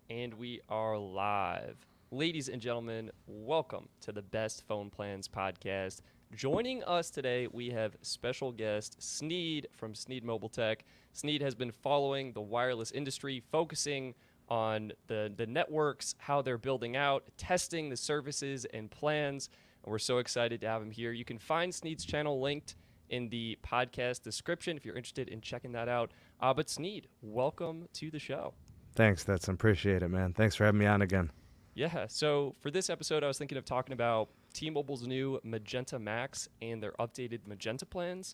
And we are live. Ladies and gentlemen, welcome to the Best Phone Plans Podcast. Joining us today, we have special guest Sneed from Sneed Mobile Tech. Sneed has been following the wireless industry, focusing on the networks, how they're building out, testing the services and plans. And we're so excited to have him here. You can find Sneed's channel linked in the podcast description if you're interested in checking that out. But Sneed, welcome to the show. Thanks, Stetson. Appreciate it, man. Thanks for having me on again. Yeah, so for this episode, I was thinking of talking about T-Mobile's new Magenta Max and their updated Magenta plans.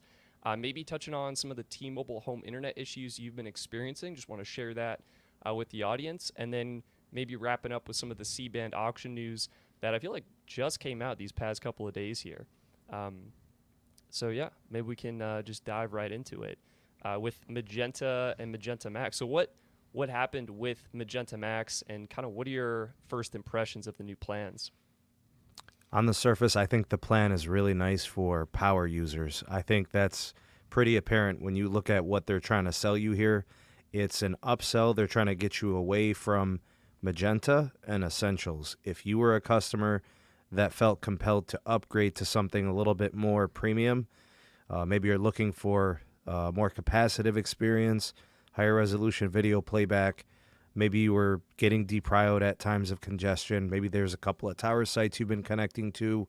Maybe touching on some of the T-Mobile home internet issues you've been experiencing. Just want to share that with the audience. And then maybe wrapping up with some of the C-band auction news that I feel like just came out these past couple of days here. So yeah, maybe we can just dive right into it with Magenta and Magenta Max. So what happened with Magenta Max, and kind of what are your first impressions of the new plans? On the surface, I think the plan is really nice for power users. I think that's pretty apparent when you look at what they're trying to sell you here. It's an upsell. They're trying to get you away from Magenta and Essentials. If you were a customer that felt compelled to upgrade to something a little bit more premium, maybe you're looking for a more capacitive experience, higher resolution video playback. Maybe you were getting deprioed at times of congestion. Maybe there's a couple of tower sites you've been connecting to.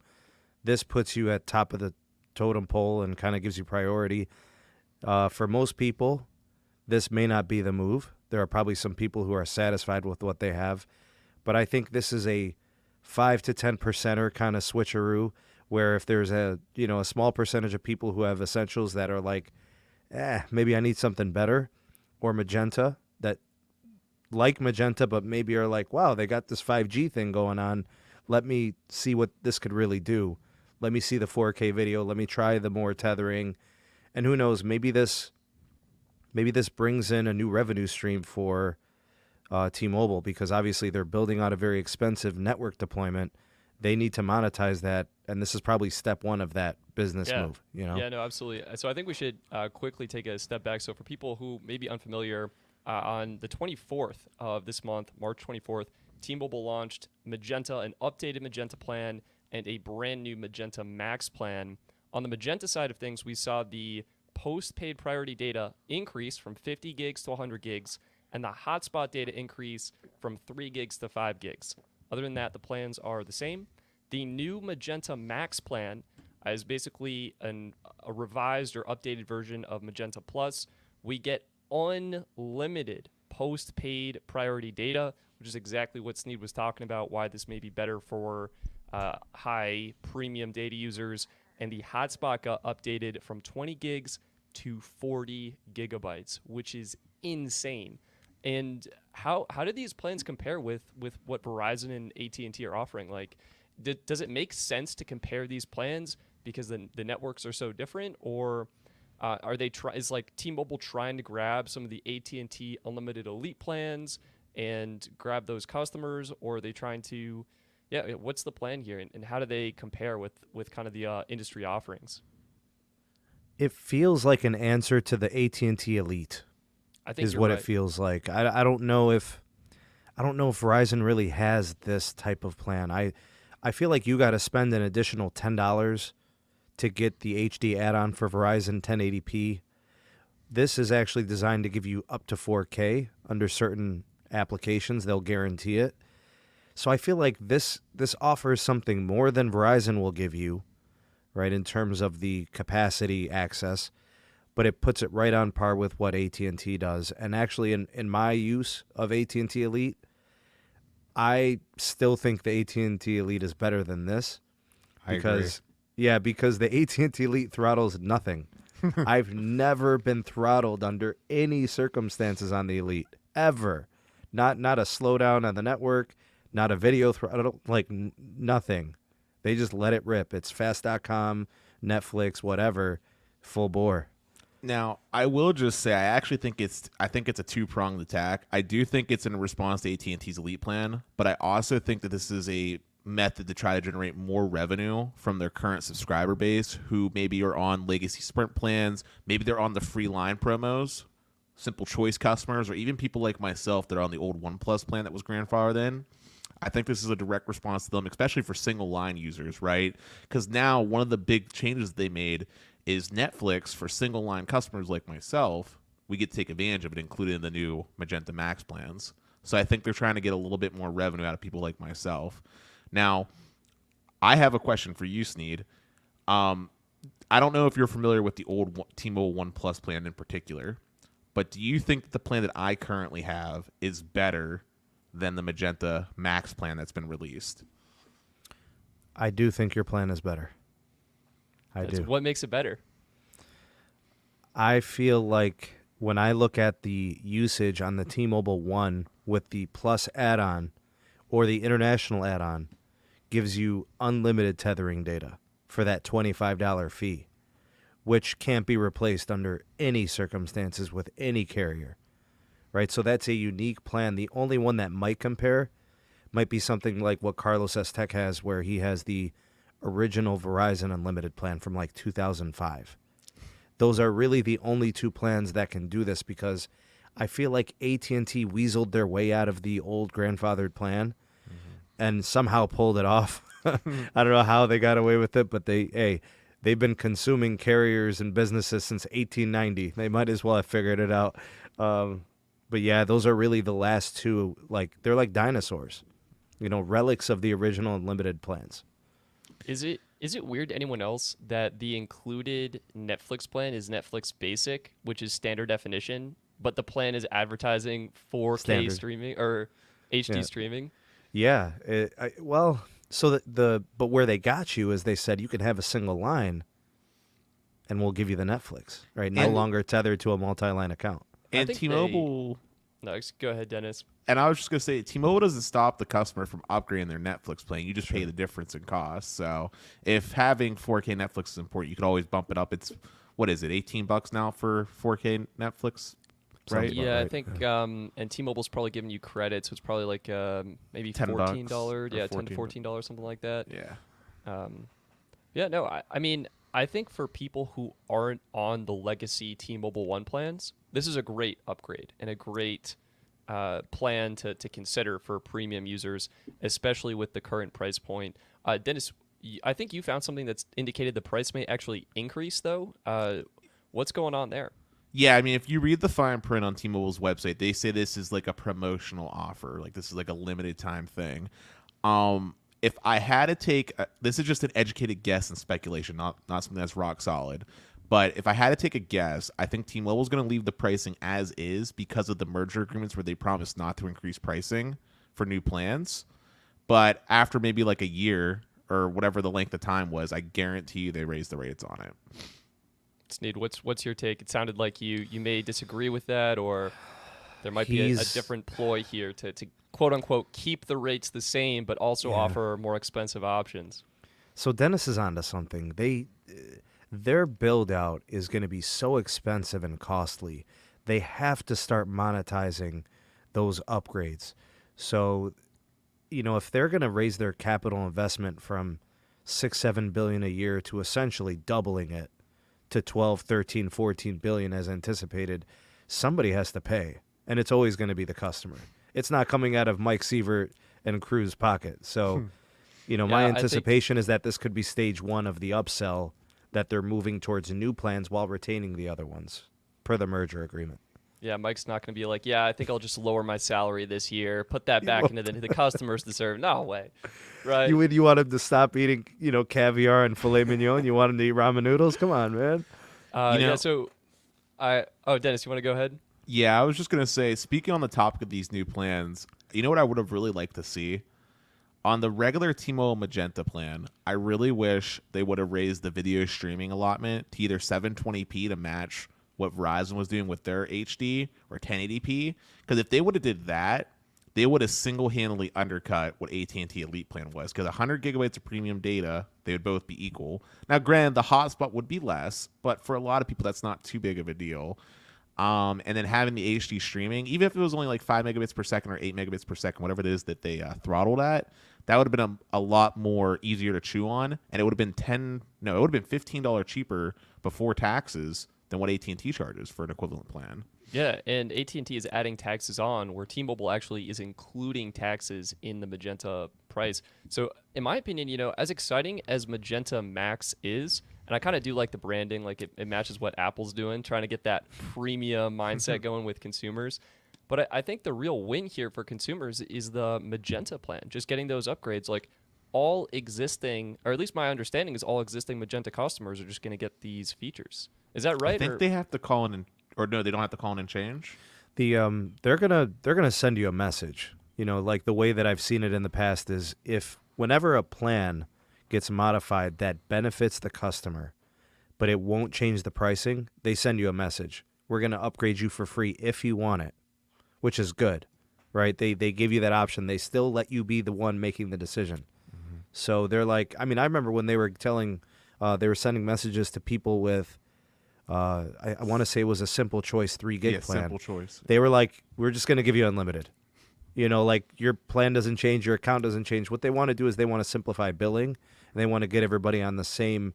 This puts you at top of the totem pole and kind of gives you priority. For most people, this may not be the move. There are probably some people who are satisfied with what they have. But I think this is a 5 to 10%er kind of switcheroo, where if there's a small percentage of people who have Essentials that are like, maybe I need something better, or Magenta that like Magenta but maybe are like, wow, they got this 5G thing going on. Let me see what this could really do. Let me see the 4K video. Let me try the more tethering. And who knows, maybe this brings in a new revenue stream for T-Mobile, because obviously they're building out a very expensive network deployment. They need to monetize that, and this is probably step one of that business move. Yeah, no, absolutely. So I think we should quickly take a step back. So for people who may be unfamiliar, on the 24th of this month, March 24th, T-Mobile launched Magenta, an updated Magenta plan, and a brand new Magenta Max plan. On the Magenta side of things, we saw the post-paid priority data increase from 50 gigs to 100 gigs, and the hotspot data increase from 3 gigs to 5 gigs. Other than that, the plans are the same. The new Magenta Max plan is basically a revised or updated version of Magenta Plus. We get unlimited post-paid priority data, which is exactly what Sneed was talking about, why this may be better for high premium data users. And the hotspot got updated from 20 gigs to 40 gigabytes, which is insane. And how do these plans compare with what Verizon and AT&T are offering? Like, does it make sense to compare these plans because the networks are so different, or are they is like T-Mobile trying to grab some of the AT&T unlimited elite plans and grab those customers, or are they trying to, what's the plan here, and how do they compare with kind of the industry offerings? It feels like an answer to the AT&T Elite. I think is what right. It feels like. I don't know if Verizon really has this type of plan. I feel like you got to spend an additional $10 to get the HD add-on for Verizon 1080p. This is actually designed to give you up to 4K under certain applications. They'll guarantee it. So I feel like this offers something more than Verizon will give you, right, in terms of the capacity access. But it puts it right on par with what AT&T does. And actually, in my use of AT&T Elite, I still think the AT&T Elite is better than this. Because the AT&T Elite throttles nothing. I've never been throttled under any circumstances on the Elite, ever. Not a slowdown on the network, not a video throttle, like nothing. They just let it rip. It's fast.com, Netflix, whatever, full bore. Now, I will just say I think it's a two-pronged attack. I do think it's in response to AT&T's Elite plan, but I also think that this is a method to try to generate more revenue from their current subscriber base who maybe are on legacy Sprint plans, maybe they're on the free line promos, Simple Choice customers, or even people like myself that are on the old One Plus plan that was grandfathered in, I think this is a direct response to them, especially for single line users, right? Because now one of the big changes they made is Netflix for single line customers like myself. We get to take advantage of it, included in the new Magenta Max plans. So I think they're trying to get a little bit more revenue out of people like myself. Now, I have a question for you, Sneed. I don't know if you're familiar with the old T-Mobile One Plus plan in particular, but do you think that the plan that I currently have is better than the Magenta Max plan that's been released? I do think your plan is better. I do. What makes it better? I feel like when I look at the usage on the T-Mobile One with the Plus add-on or the international add-on, gives you unlimited tethering data for that $25 fee, which can't be replaced under any circumstances with any carrier, right? So that's a unique plan. The only one that might compare might be something like what Carlos S. Tech has, where he has the original Verizon Unlimited plan from like 2005. Those are really the only two plans that can do this, because I feel like AT&T weaseled their way out of the old grandfathered plan and somehow pulled it off. I don't know how they got away with it, but they've been consuming carriers and businesses since 1890. They might as well have figured it out. But yeah, those are really the last two. Like, they're like dinosaurs, relics of the original unlimited plans. Is it weird to anyone else that the included Netflix plan is Netflix Basic, which is standard definition, but the plan is advertising 4K Standard. streaming or HD streaming? Yeah. But where they got you is they said you can have a single line and we'll give you the Netflix, right? No longer tethered to a multi-line account. And T-Mobile... No, go ahead, Dennis. And I was just going to say, T-Mobile doesn't stop the customer from upgrading their Netflix plan. You just pay the difference in cost. So if having 4K Netflix is important, you could always bump it up. It's, what is it, $18 now for 4K Netflix? Right? Yeah, I think, and T-Mobile's probably giving you credit, so it's probably like maybe $14. Yeah, $10 to $14, something like that. Yeah. Yeah, no, I mean, I think for people who aren't on the legacy T-Mobile One plans, this is a great upgrade and a great plan to consider for premium users, especially with the current price point. Dennis, I think you found something that's indicated the price may actually increase, though. What's going on there? Yeah, I mean, if you read the fine print on T-Mobile's website, they say this is like a promotional offer. Like, this is like a limited time thing. If I had to take, this is just an educated guess and speculation, not something that's rock solid. But if I had to take a guess, I think T-Mobile's going to leave the pricing as is because of the merger agreements where they promised not to increase pricing for new plans. But after maybe like a year or whatever the length of time was, I guarantee you they raised the rates on it. Sneed, what's your take? It sounded like you may disagree with that, or there might be a different ploy here to quote unquote keep the rates the same, but also offer more expensive options. So Dennis is onto something. Their build out is going to be so expensive and costly. They have to start monetizing those upgrades. So, if they're going to raise their capital investment from $6-7 billion a year to essentially doubling it to 12, 13, 14 billion as anticipated, somebody has to pay, and it's always going to be the customer. It's not coming out of Mike Sievert and Cruz's pocket. So, my anticipation is that this could be stage one of the upsell, that they're moving towards new plans while retaining the other ones per the merger agreement. Yeah, Mike's not going to be like, I think I'll just lower my salary this year, put that back into the customers deserve. No way, right? You want him to stop eating, caviar and filet mignon? You want him to eat ramen noodles? Come on, man. Dennis, you want to go ahead? Yeah, I was just going to say, speaking on the topic of these new plans, you know what I would have really liked to see? On the regular T-Mobile Magenta plan, I really wish they would have raised the video streaming allotment to either 720p to match what Verizon was doing with their HD or 1080p. Because if they would have did that, they would have single-handedly undercut what AT&T Elite plan was. Because 100 gigabytes of premium data, they would both be equal. Now, granted, the hotspot would be less, but for a lot of people, that's not too big of a deal. And then having the HD streaming, even if it was only like 5 megabits per second or 8 megabits per second, whatever it is that they throttled at, that would have been a lot more easier to chew on, and it would have been $15 cheaper before taxes than what AT&T charges for an equivalent plan. Yeah, and AT&T is adding taxes on where T-Mobile actually is including taxes in the Magenta price. So in my opinion, as exciting as Magenta Max is, and I kind of do like the branding, like it matches what Apple's doing, trying to get that premium mindset going with consumers. But I think the real win here for consumers is the Magenta plan, just getting those upgrades. Like all existing, or at least my understanding is all existing Magenta customers are just going to get these features. Is that right? I think they have to call in, or no, they don't have to call in and change. They're gonna send you a message. Like the way that I've seen it in the past is if whenever a plan gets modified that benefits the customer, but it won't change the pricing, they send you a message. We're gonna upgrade you for free if you want it, which is good, right? They give you that option. They still let you be the one making the decision. Mm-hmm. So they're like, I remember when they were they were sending messages to people with. I want to say it was a Simple Choice 3 gig plan. Simple Choice. They were like, we're just going to give you unlimited. Like your plan doesn't change, your account doesn't change. What they want to do is they want to simplify billing, and they want to get everybody on the same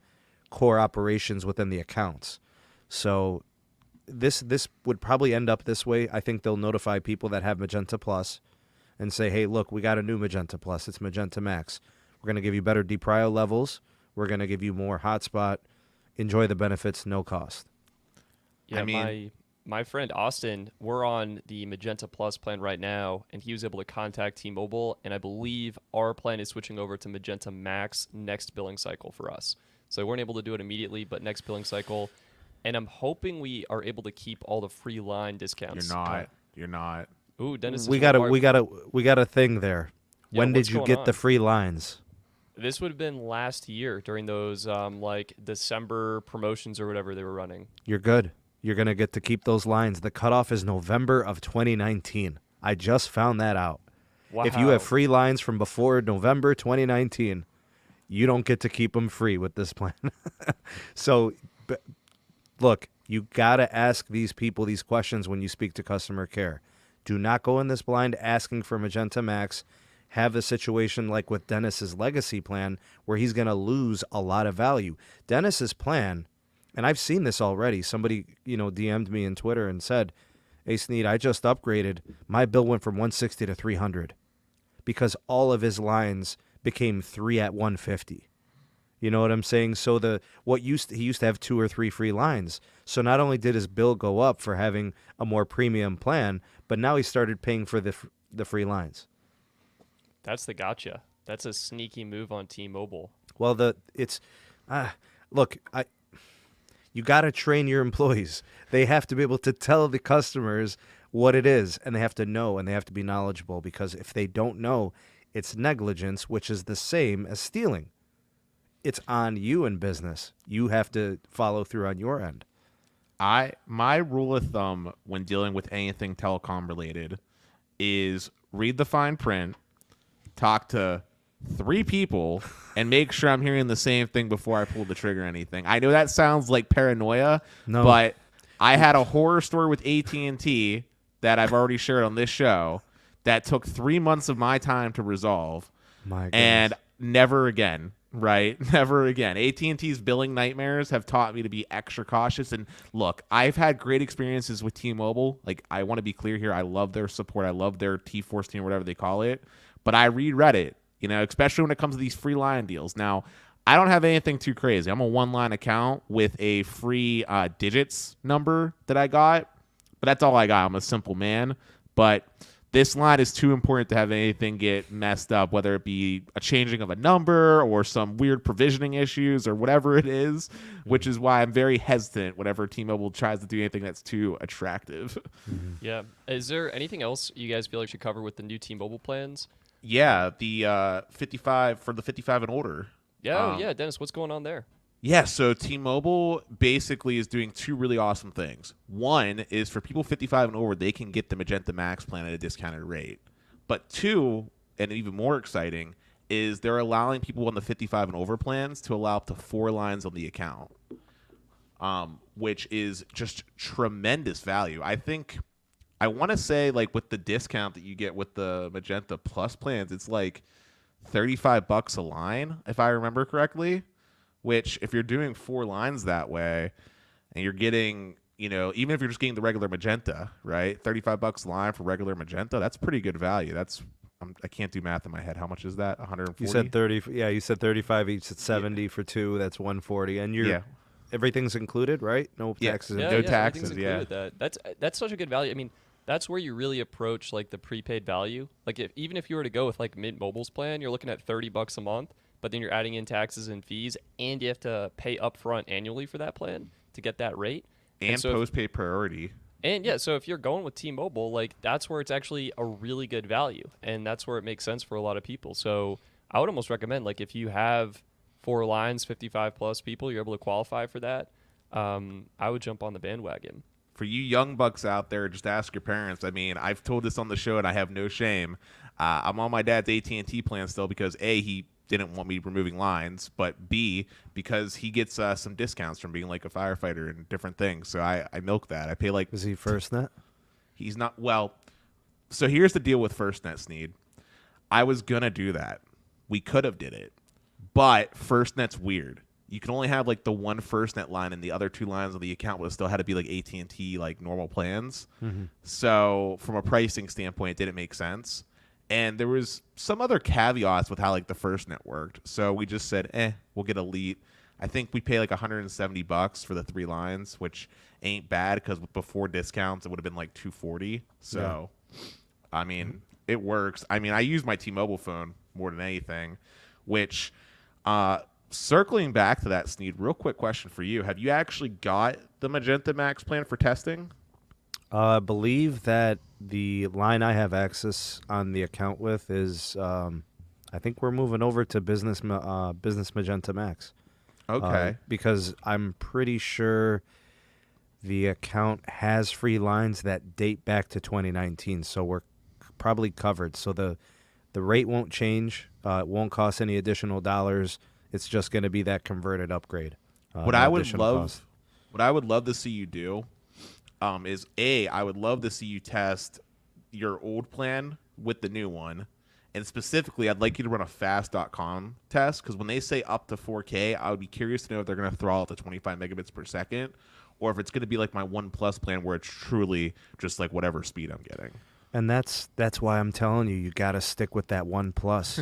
core operations within the accounts. So this would probably end up this way. I think they'll notify people that have Magenta Plus and say, hey, look, we got a new Magenta Plus. It's Magenta Max. We're going to give you better DPRIO levels. We're going to give you more hotspot. Enjoy the benefits, no cost. Yeah, my friend Austin, we're on the Magenta Plus plan right now, and he was able to contact T-Mobile, and I believe our plan is switching over to Magenta Max next billing cycle for us. So we weren't able to do it immediately, but next billing cycle. And I'm hoping we are able to keep all the free line discounts. You're not. Ooh, Dennis. We got a thing there. Yeah, when did you get the free lines? This would have been last year during those like December promotions or whatever they were running. You're good. You're going to get to keep those lines. The cutoff is November of 2019. I just found that out. Wow. If you have free lines from before November 2019, you don't get to keep them free with this plan. So, look, you got to ask these people these questions when you speak to customer care. Do not go in this blind asking for Magenta Max. Have a situation like with Dennis's legacy plan where he's going to lose a lot of value. Dennis's plan, and I've seen this already. Somebody, DM'd me in Twitter and said, hey, Sneed, I just upgraded. My bill went from 160 to 300 because all of his lines became 3 at 150. You know what I'm saying? So he used to have 2 or 3 free lines. So not only did his bill go up for having a more premium plan, but now he started paying for the free lines. That's the gotcha. That's a sneaky move on T-Mobile. Well, you got to train your employees. They have to be able to tell the customers what it is, and they have to know, and they have to be knowledgeable, because if they don't know, it's negligence, which is the same as stealing. It's on you in business. You have to follow through on your end. My rule of thumb when dealing with anything telecom related is read the fine print, talk to 3 people, and make sure I'm hearing the same thing before I pull the trigger or anything. I know that sounds like paranoia, but I had a horror story with AT&T that I've already shared on this show that took 3 months of my time to resolve. My goodness. And never again. Right? Never again. AT&T's billing nightmares have taught me to be extra cautious. And look, I've had great experiences with T-Mobile. Like, I want to be clear here. I love their support. I love their T-Force team, whatever they call it. But I read Reddit, especially when it comes to these free line deals. Now, I don't have anything too crazy. I'm a one-line account with a free digits number that I got. But that's all I got. I'm a simple man. But this line is too important to have anything get messed up, whether it be a changing of a number or some weird provisioning issues or whatever it is, which is why I'm very hesitant whenever T-Mobile tries to do anything that's too attractive. Yeah. Is there anything else you guys feel like should cover with the new T-Mobile plans? Yeah, the 55 for the 55 and older. Yeah, yeah, Dennis, what's going on there? Yeah, so T-Mobile basically is doing 2 really awesome things. One is for people 55 and over, they can get the Magenta Max plan at a discounted rate. But 2, and even more exciting, is they're allowing people on the 55 and over plans to allow up to 4 lines on the account, which is just tremendous value. I want to say, like, with the discount that you get with the Magenta Plus plans, it's like $35 a line, if I remember correctly. Which, if you're doing 4 lines that way, and you're getting, even if you're just getting the regular Magenta, right? $35 line for regular Magenta, that's pretty good value. I can't do math in my head. How much is that? 140. You said 30. Yeah, you said 35 each. It's 70 for two. That's 140, and everything's included, right? No taxes. No taxes. Yeah, that's such a good value. I mean, that's where you really approach like the prepaid value. Like even if you were to go with like Mint Mobile's plan, you're looking at $30 a month, but then you're adding in taxes and fees, and you have to pay upfront annually for that plan to get that rate. And so postpaid priority. And so if you're going with T-Mobile, like that's where it's actually a really good value, and that's where it makes sense for a lot of people. So I would almost recommend, like, if you have 4 lines, 55 plus people, you're able to qualify for that. I would jump on the bandwagon. For you young bucks out there, just ask your parents. I mean, I've told this on the show, and I have no shame. I'm on my dad's AT&T plan still because A, he didn't want me removing lines, but B, because he gets some discounts from being like a firefighter and different things. So I milk that. I pay like... Is he Firstnet? He's not... Well, so here's the deal with Firstnet, Sneed. I was going to do that. We could have did it. But Firstnet's weird. You can only have like the one Firstnet line, and the other 2 lines of the account would have still had to be like AT&T like normal plans. Mm-hmm. So from a pricing standpoint, it didn't make sense. And there was some other caveats with how like the Firstnet worked. So we just said, we'll get Elite. I think we pay like $170 for the 3 lines, which ain't bad because before discounts it would have been like $240. So, I mean, it works. I mean, I use my T-Mobile phone more than anything, which circling back to that, Sneed, real quick question for you. Have you actually got the Magenta Max plan for testing? I believe that the line I have access on the account with is, I think we're moving over to Business Magenta Max. Okay. Because I'm pretty sure the account has free lines that date back to 2019, so we're probably covered. So the rate won't change. It won't cost any additional dollars. It's just going to be that converted upgrade. What I would love to see you do is I would love to see you test your old plan with the new one, and specifically I'd like you to run a fast.com test, because when they say up to 4K, I would be curious to know if they're going to throttle it to 25 megabits per second, or if it's going to be like my One Plus plan where it's truly just like whatever speed I'm getting. And that's why I'm telling you got to stick with that One Plus.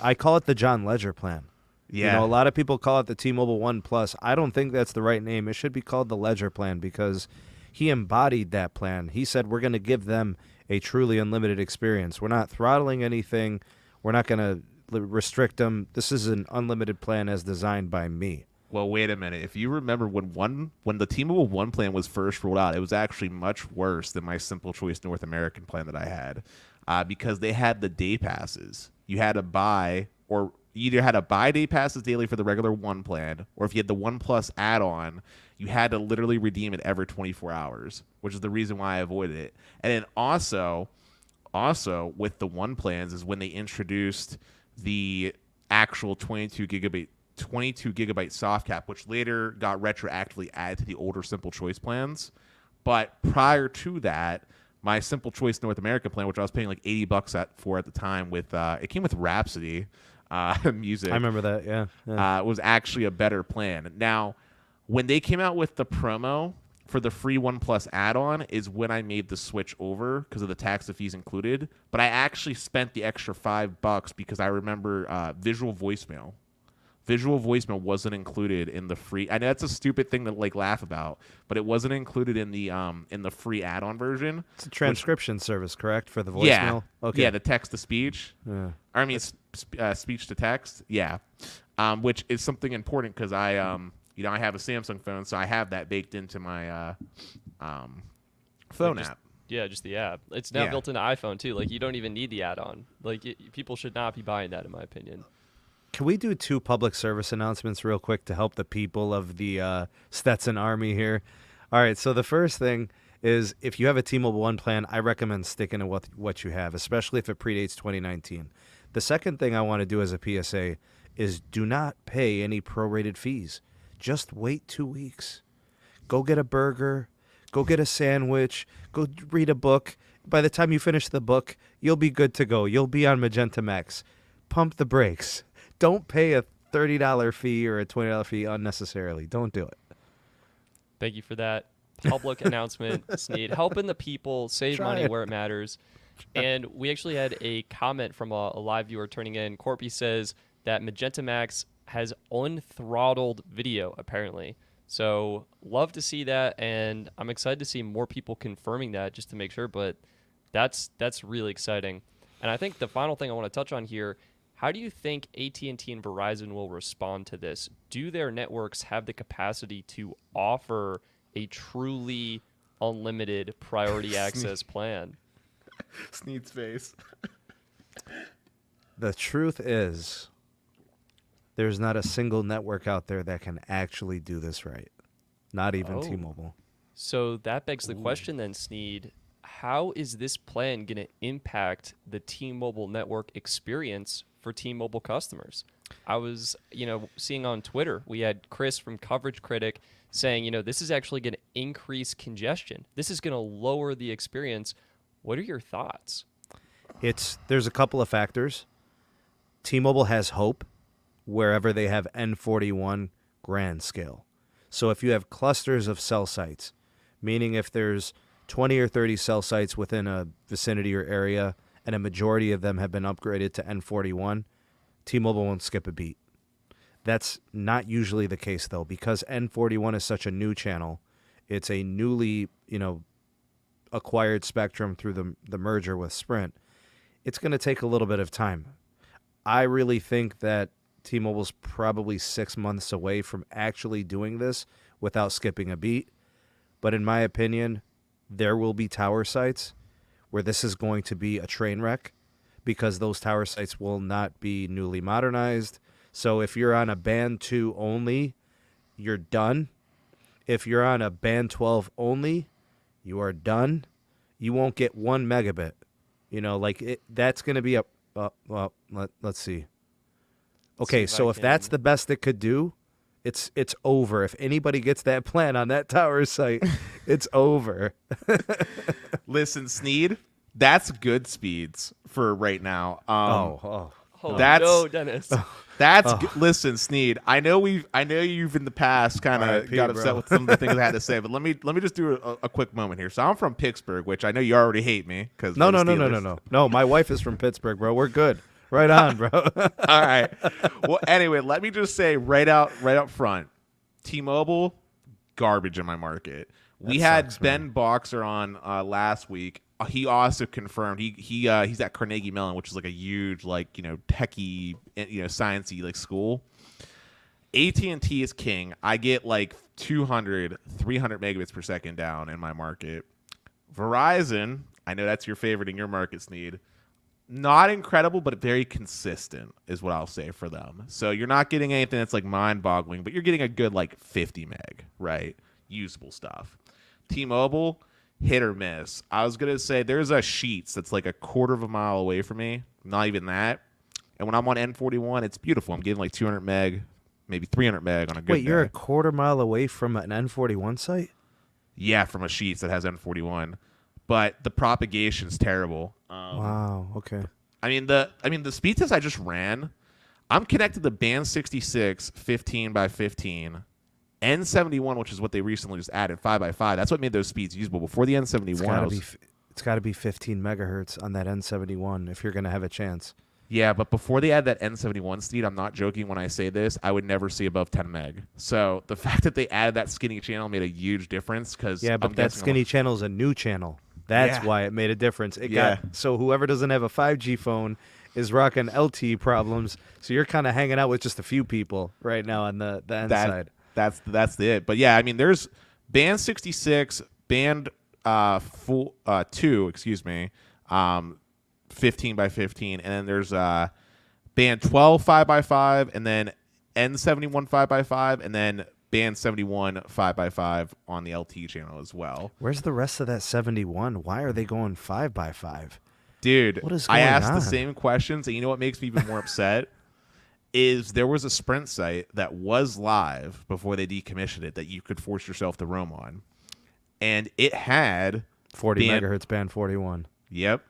I call it the John Ledger plan. Yeah. A lot of people call it the T-Mobile One Plus. I don't think that's the right name. It should be called the Ledger plan, because he embodied that plan. He said we're going to give them a truly unlimited experience. We're not throttling anything. We're not going to restrict them. This is an unlimited plan as designed by me. Well, wait a minute. If you remember when the T-Mobile One plan was first rolled out, it was actually much worse than my Simple Choice North American plan that I had, because they had the day passes. You had to buy, or you either had to buy day passes daily for the regular One plan, or if you had the One Plus add-on, you had to literally redeem it every 24 hours, which is the reason why I avoided it. And then also with the One plans is when they introduced the actual 22 gigabyte soft cap, which later got retroactively added to the older Simple Choice plans. But prior to that, my Simple Choice North America plan, which I was paying like $80 for at the time, with it came with Rhapsody music. I remember that, yeah. Was actually a better plan. Now, when they came out with the promo for the free One Plus add-on is when I made the switch over because of the tax and fees included. But I actually spent the extra $5 because I remember visual voicemail. Visual voicemail wasn't included in the free. I know that's a stupid thing to like laugh about, but it wasn't included in the free add-on version. It's a transcription service, correct, for the voicemail? Yeah. Okay. Yeah, the text to speech. Yeah. Or, I mean, speech to text. Yeah. Which is something important because I have a Samsung phone, so I have that baked into my phone app. Yeah, just the app. It's now built into iPhone too. Like you don't even need the add-on. Like people should not be buying that, in my opinion. Can we do 2 public service announcements real quick to help the people of the Stetson Army here? All right, so the first thing is if you have a T-Mobile One plan, I recommend sticking to what you have, especially if it predates 2019. The second thing I want to do as a PSA is do not pay any prorated fees. Just wait 2 weeks. Go get a burger. Go get a sandwich. Go read a book. By the time you finish the book, you'll be good to go. You'll be on Magenta Max. Pump the brakes. Don't pay a $30 fee or a $20 fee unnecessarily. Don't do it. Thank you for that public announcement, Sneed, helping the people save Try money it. where it matters. And we actually had a comment from a live viewer turning in. Corpy says that Magenta Max has unthrottled video, apparently. So love to see that, and I'm excited to see more people confirming that just to make sure, but that's really exciting. And I think the final thing I want to touch on here, how do you think AT&T and Verizon will respond to this? Do their networks have the capacity to offer a truly unlimited priority access plan? Sneed's face. The truth is, there's not a single network out there that can actually do this right. Not even Oh. T-Mobile. So that begs the question then, Sneed. How is this plan going to impact the T-Mobile network experience for T-Mobile customers? I was, seeing on Twitter, we had Chris from Coverage Critic saying, this is actually going to increase congestion. This is going to lower the experience. What are your thoughts? There's a couple of factors. T-Mobile has hope wherever they have N41 grand scale. So if you have clusters of cell sites, meaning if there's 20 or 30 cell sites within a vicinity or area and a majority of them have been upgraded to N41, T-Mobile won't skip a beat. That's not usually the case, though, because N41 is such a new channel. It's a newly, acquired spectrum through the merger with Sprint. It's going to take a little bit of time. I really think that T-Mobile's probably 6 months away from actually doing this without skipping a beat. But in my opinion, there will be tower sites where this is going to be a train wreck because those tower sites will not be newly modernized. So if you're on a band 2 only, you're done. If you're on a band 12 only, you are done. You won't get 1 megabit. That's going to be let's see. Okay, See if so I if that's can- the best it could do, it's over. If anybody gets that plan on that tower site, it's over. Listen, Sneed, that's good speeds for right now. Oh, That's- no, Dennis. Listen, Sneed. I know you've in the past kind of R.I.P., got upset bro. with some of the things I had to say, but let me just do a quick moment here. So I'm from Pittsburgh, which I know you already hate me because No. No, my wife is from Pittsburgh, bro. We're good. Right on, bro. All right. Well, anyway, let me just say right up front, T-Mobile, garbage in my market. We had sucks, Ben Boxer on last week. He also confirmed he's at Carnegie Mellon, which is like a huge techie sciencey school. AT&T is king. I get 200, 300 megabits per second down in my market. Verizon, I know that's your favorite in your market, Sneed. Not incredible, but very consistent is what I'll say for them. So you're not getting anything that's mind-boggling, but you're getting a good 50 meg, right? Usable stuff. T-Mobile, hit or miss. I was gonna say there's a Sheets that's a quarter of a mile away from me. Not even that. And when I'm on N41, it's beautiful. I'm getting 200 meg, maybe 300 meg on a good Wait, you're day. a quarter mile away from an N41 site? Yeah, from a Sheets that has N41, but the propagation's terrible. Wow. Okay. I mean the speed test I just ran, I'm connected to band 66 15 by 15, N71, which is what they recently just added 5x5. That's what made those speeds usable. Before the N71, It's got to be 15 megahertz on that N71 if you're going to have a chance. yeah, but before they add that N71 speed, I'm not joking when I say this, I would never see above 10 meg. So the fact that they added that skinny channel made a huge difference because Yeah, but that skinny channel is a new channel. That's Yeah. why it made a difference. Yeah. So whoever doesn't have a 5G phone is rocking LTE problems. So you're kind of hanging out with just a few people right now on the end side. That's it. But yeah, I mean, there's band 66, band 2, 15 by 15, and then there's band 12 5x5, and then N71 5x5, and then band 71 5x5 on the LTE channel as well. Where's the rest of that 71? Why are they going 5x5? Dude, What is I going asked on? the same questions, and you know what makes me even more upset? Is there was a Sprint site that was live before they decommissioned it that you could force yourself to roam on. And it had 40 band- megahertz band 41. Yep.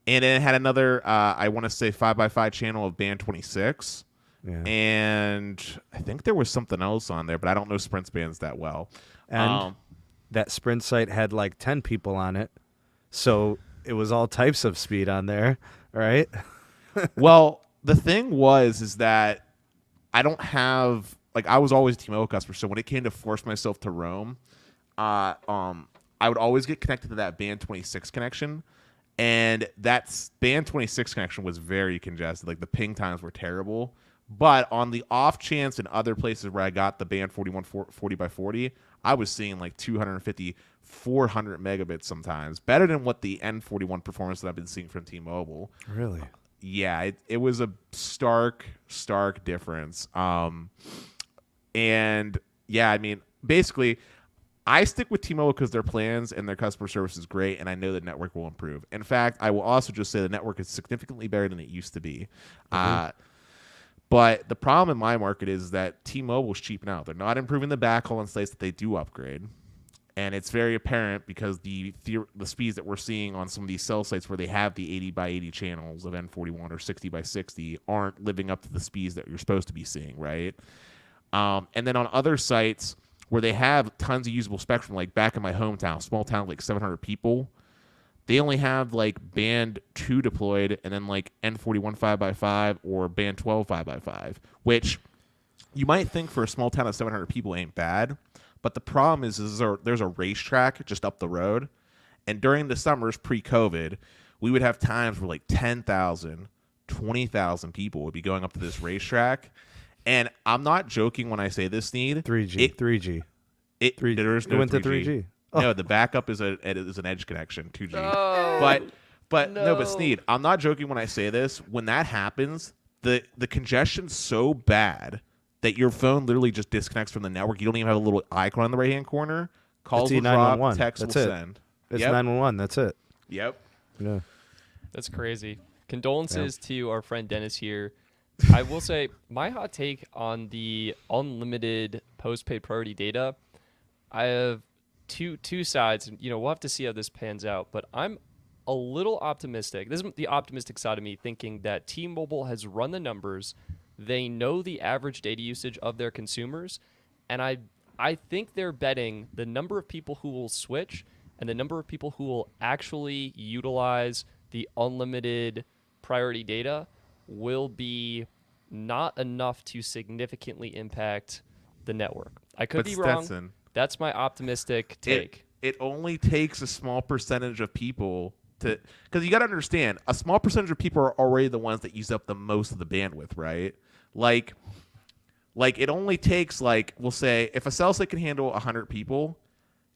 And then it had another, I want to say 5x5 channel of band 26. Yeah. And I think there was something else on there, but I don't know Sprint's bands that well. And that Sprint site had like 10 people on it. So it was all types of speed on there, right? Well, the thing is that I don't have, like, I was always a T-Mobile customer, so when it came to force myself to roam, I would always get connected to that band 26 connection, and that band 26 connection was very congested. Like, the ping times were terrible. But on the off chance in other places where I got the band 41 40 by 40, I was seeing like 250, 400 megabits sometimes. Better than what the N41 performance that I've been seeing from T-Mobile. Really? Yeah, it was a stark difference. And yeah, I mean, basically, I stick with T-Mobile because their plans and their customer service is great, and I know the network will improve. In fact, I will also just say the network is significantly better than it used to be. But the problem in my market is that T-Mobile is cheaping out. They're not improving the backhaul in sites that they do upgrade. And it's very apparent because the speeds that we're seeing on some of these cell sites where they have the 80 by 80 channels of N41 or 60 by 60 aren't living up to the speeds that you're supposed to be seeing, right? And then on other sites where they have tons of usable spectrum, like back in my hometown, small town of like 700 people, they only have like band 2 deployed and then like N41 5x5 or band 12 5x5, which you might think for a small town of 700 people ain't bad. But the problem is there's a racetrack just up the road. And during the summers pre-COVID, we would have times where like 10,000, 20,000 people would be going up to this racetrack. And I'm not joking when I say this, Sneed. 3G. There's no It went 3G. to 3G. No, the backup is an edge connection, 2G. Oh, But no. Sneed, I'm not joking when I say this. When that happens, the congestion's so bad that your phone literally just disconnects from the network. You don't even have a little icon on the right-hand corner. Calls will drop, 911. text will That's it. send. It's Yep. 911. That's it. Yep. Yeah. That's crazy. Condolences to our friend Dennis here. I will say my hot take on the unlimited postpaid priority data. I have two sides. You know, we'll have to see how this pans out. But I'm a little optimistic. This is the optimistic side of me, thinking that T-Mobile has run the numbers. They know the average data usage of their consumers, and I think they're betting the number of people who will switch and the number of people who will actually utilize the unlimited priority data will be not enough to significantly impact the network. I could be wrong. Stetson, That's my optimistic take. it only takes a small percentage of people to, because you got to understand, a small percentage of people are already the ones that use up the most of the bandwidth, right? Like it only takes, like, we'll say if a cell site can handle 100 people,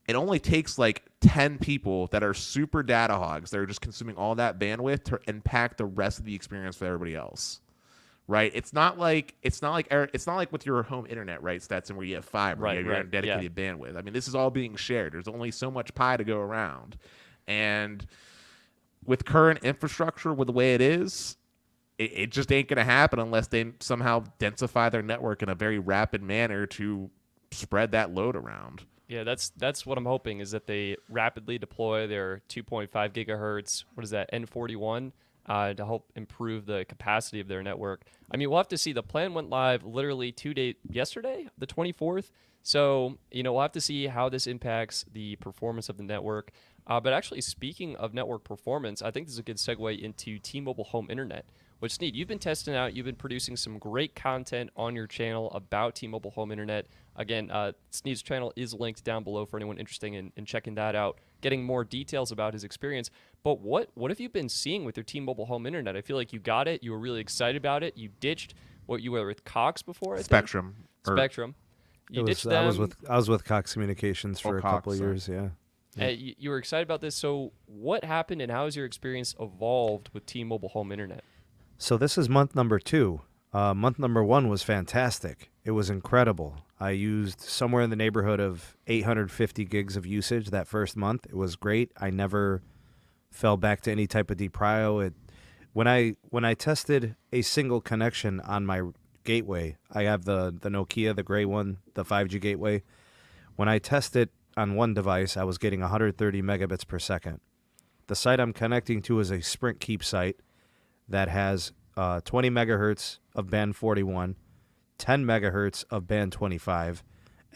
it only takes like 10 people that are super data hogs that are just consuming all that bandwidth to impact the rest of the experience for everybody else. Right? It's not like with your home internet, right, Stetson, where you have fiber, you have your own dedicated bandwidth. I mean, this is all being shared. There's only so much pie to go around. And with current infrastructure, with the way it is, it just ain't going to happen unless they somehow densify their network in a very rapid manner to spread that load around. Yeah, that's what I'm hoping, is that they rapidly deploy their 2.5 gigahertz, what is that, N41, to help improve the capacity of their network. I mean, we'll have to see. The plan went live literally yesterday, the 24th. So, you know, we'll have to see how this impacts the performance of the network. But actually, speaking of network performance, I think this is a good segue into T-Mobile Home Internet, which, Sneed, you've been testing out. You've been producing some great content on your channel about T-Mobile Home Internet. Again, Sneed's channel is linked down below for anyone interested in checking that out, getting more details about his experience. But what have you been seeing with your T-Mobile Home Internet? I feel like you got it. You were really excited about it. You ditched what you were with Cox before, I think? Spectrum. You ditched them. I was with Cox Communications for a couple Cox, of years, yeah. You were excited about this. So what happened, and how has your experience evolved with T-Mobile Home Internet? So this is month number 2. Month number 1 was fantastic. It was incredible. I used somewhere in the neighborhood of 850 gigs of usage that first month. It was great. I never fell back to any type of deprio. When I tested a single connection on my gateway, I have the Nokia, the gray one, the 5G gateway. When I tested on one device, I was getting 130 megabits per second. The site I'm connecting to is a Sprint Keep site that has 20 megahertz of band 41, 10 megahertz of band 25,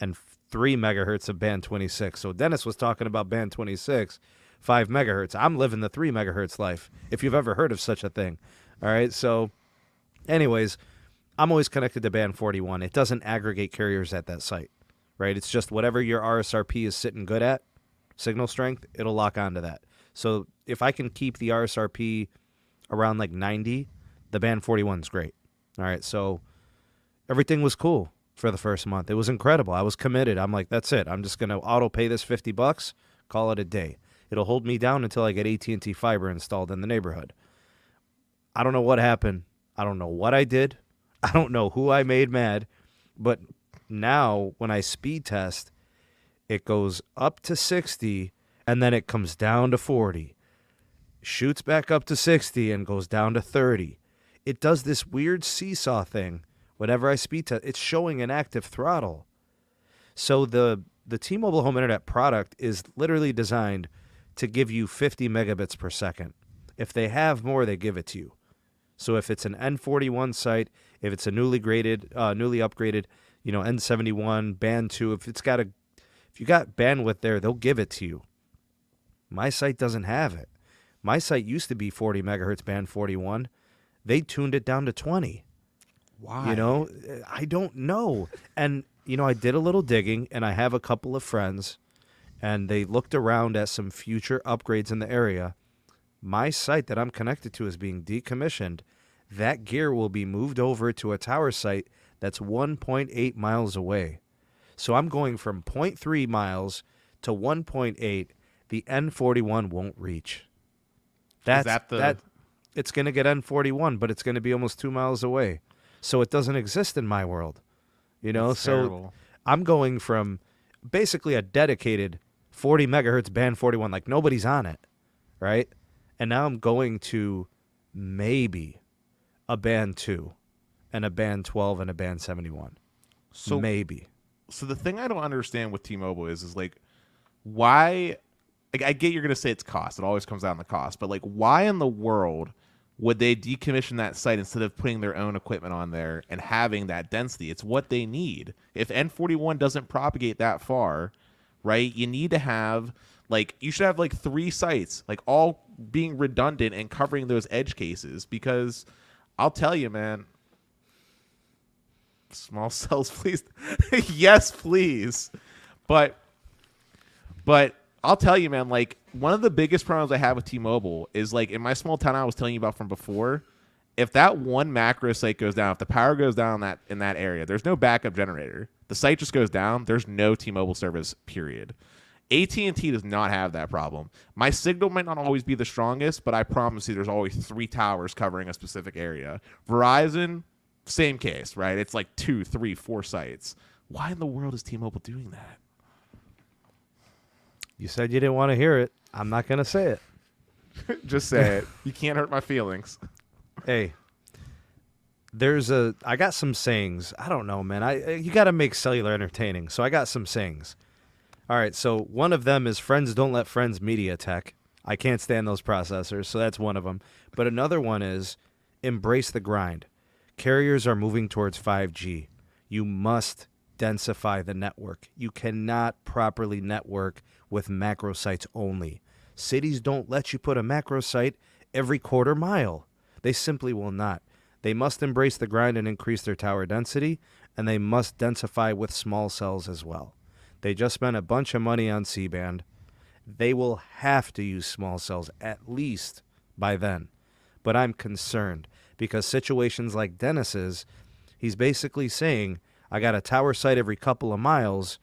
and 3 megahertz of band 26. So Dennis was talking about band 26, 5 megahertz. I'm living the 3 megahertz life, if you've ever heard of such a thing. All right, so anyways, I'm always connected to band 41. It doesn't aggregate carriers at that site, right? It's just whatever your RSRP is sitting good at, signal strength, it'll lock onto that. So if I can keep the RSRP around like 90, the band 41 is great. All right, so everything was cool for the first month. It was incredible. I was committed. I'm like, that's it. I'm just going to auto pay this $50, call it a day. It'll hold me down until I get AT&T fiber installed in the neighborhood. I don't know what happened. I don't know what I did. I don't know who I made mad. But now when I speed test, it goes up to 60 and then it comes down to 40. Shoots back up to 60 and goes down to 30. It does this weird seesaw thing. Whenever I speed test, it's showing an active throttle. So the T-Mobile home internet product is literally designed to give you 50 megabits per second. If they have more, they give it to you. So if it's an N41 site, if it's a newly upgraded, N71 band 2, if you got bandwidth there, they'll give it to you. My site doesn't have it. My site used to be 40 megahertz band 41. They tuned it down to 20. Why? I don't know. And, I did a little digging, and I have a couple of friends, and they looked around at some future upgrades in the area. My site that I'm connected to is being decommissioned. That gear will be moved over to a tower site that's 1.8 miles away. So I'm going from 0.3 miles to 1.8. The N41 won't reach. It's going to get N41, but it's going to be almost 2 miles away. So it doesn't exist in my world. That's so terrible. I'm going from basically a dedicated 40 megahertz band 41, like nobody's on it, right? And now I'm going to maybe a band 2 and a band 12 and a band 71. So maybe. So the thing I don't understand with T-Mobile is like, why? Like, I get you're going to say it's cost. It always comes down to cost. But like, why in the world would they decommission that site instead of putting their own equipment on there and having that density? It's what they need. If N41 doesn't propagate that far, right, you need to have, you should have 3 sites, all being redundant and covering those edge cases. Because I'll tell you, man, small cells, please. Yes, please. But I'll tell you, man, one of the biggest problems I have with T-Mobile is, in my small town I was telling you about from before, if that one macro site goes down, if the power goes down in that area, there's no backup generator. The site just goes down. There's no T-Mobile service, period. AT&T does not have that problem. My signal might not always be the strongest, but I promise you there's always 3 towers covering a specific area. Verizon, same case, right? It's 2, 3, 4 sites. Why in the world is T-Mobile doing that? You said you didn't want to hear it. I'm not going to say it. Just say it. You can't hurt my feelings. Hey, I got some sayings. I don't know, man. You got to make cellular entertaining. So I got some sayings. All right. So one of them is friends don't let friends media tech. I can't stand those processors. So that's one of them. But another one is embrace the grind. Carriers are moving towards 5G. You must densify the network. You cannot properly network with macro sites only. Cities don't let you put a macro site every quarter mile. They simply will not. They must embrace the grind and increase their tower density, and they must densify with small cells as well. They just spent a bunch of money on C-band. They will have to use small cells at least by then. But I'm concerned because situations like Dennis's, he's basically saying, I got a tower site every couple of miles,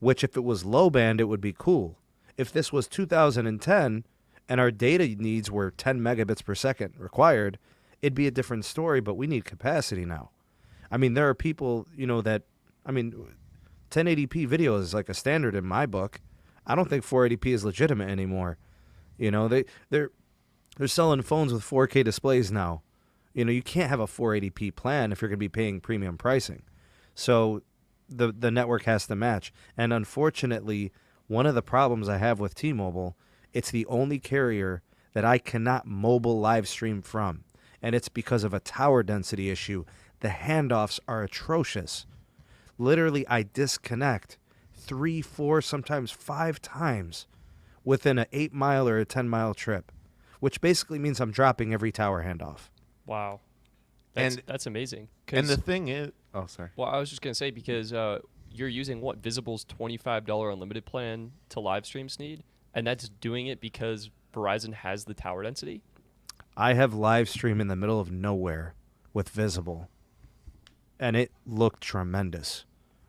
which if it was low band, it would be cool. If this was 2010 and our data needs were 10 megabits per second required, it'd be a different story, but we need capacity now. I mean, there are people, 1080p video is like a standard in my book. I don't think 480p is legitimate anymore. They're selling phones with 4K displays now. You can't have a 480p plan if you're going to be paying premium pricing. So the network has to match. And unfortunately, one of the problems I have with T-Mobile, it's the only carrier that I cannot mobile live stream from. And it's because of a tower density issue. The handoffs are atrocious. Literally, I disconnect 3, 4, sometimes 5 times within an 8-mile or a 10-mile trip, which basically means I'm dropping every tower handoff. Wow. And- That's amazing. And 'Cause- the thing is, oh, sorry. well, I was just going to say, because you're using what, Visible's $25 unlimited plan to live stream Sneed, and that's doing it because Verizon has the tower density? I have live stream in the middle of nowhere with Visible, and it looked tremendous.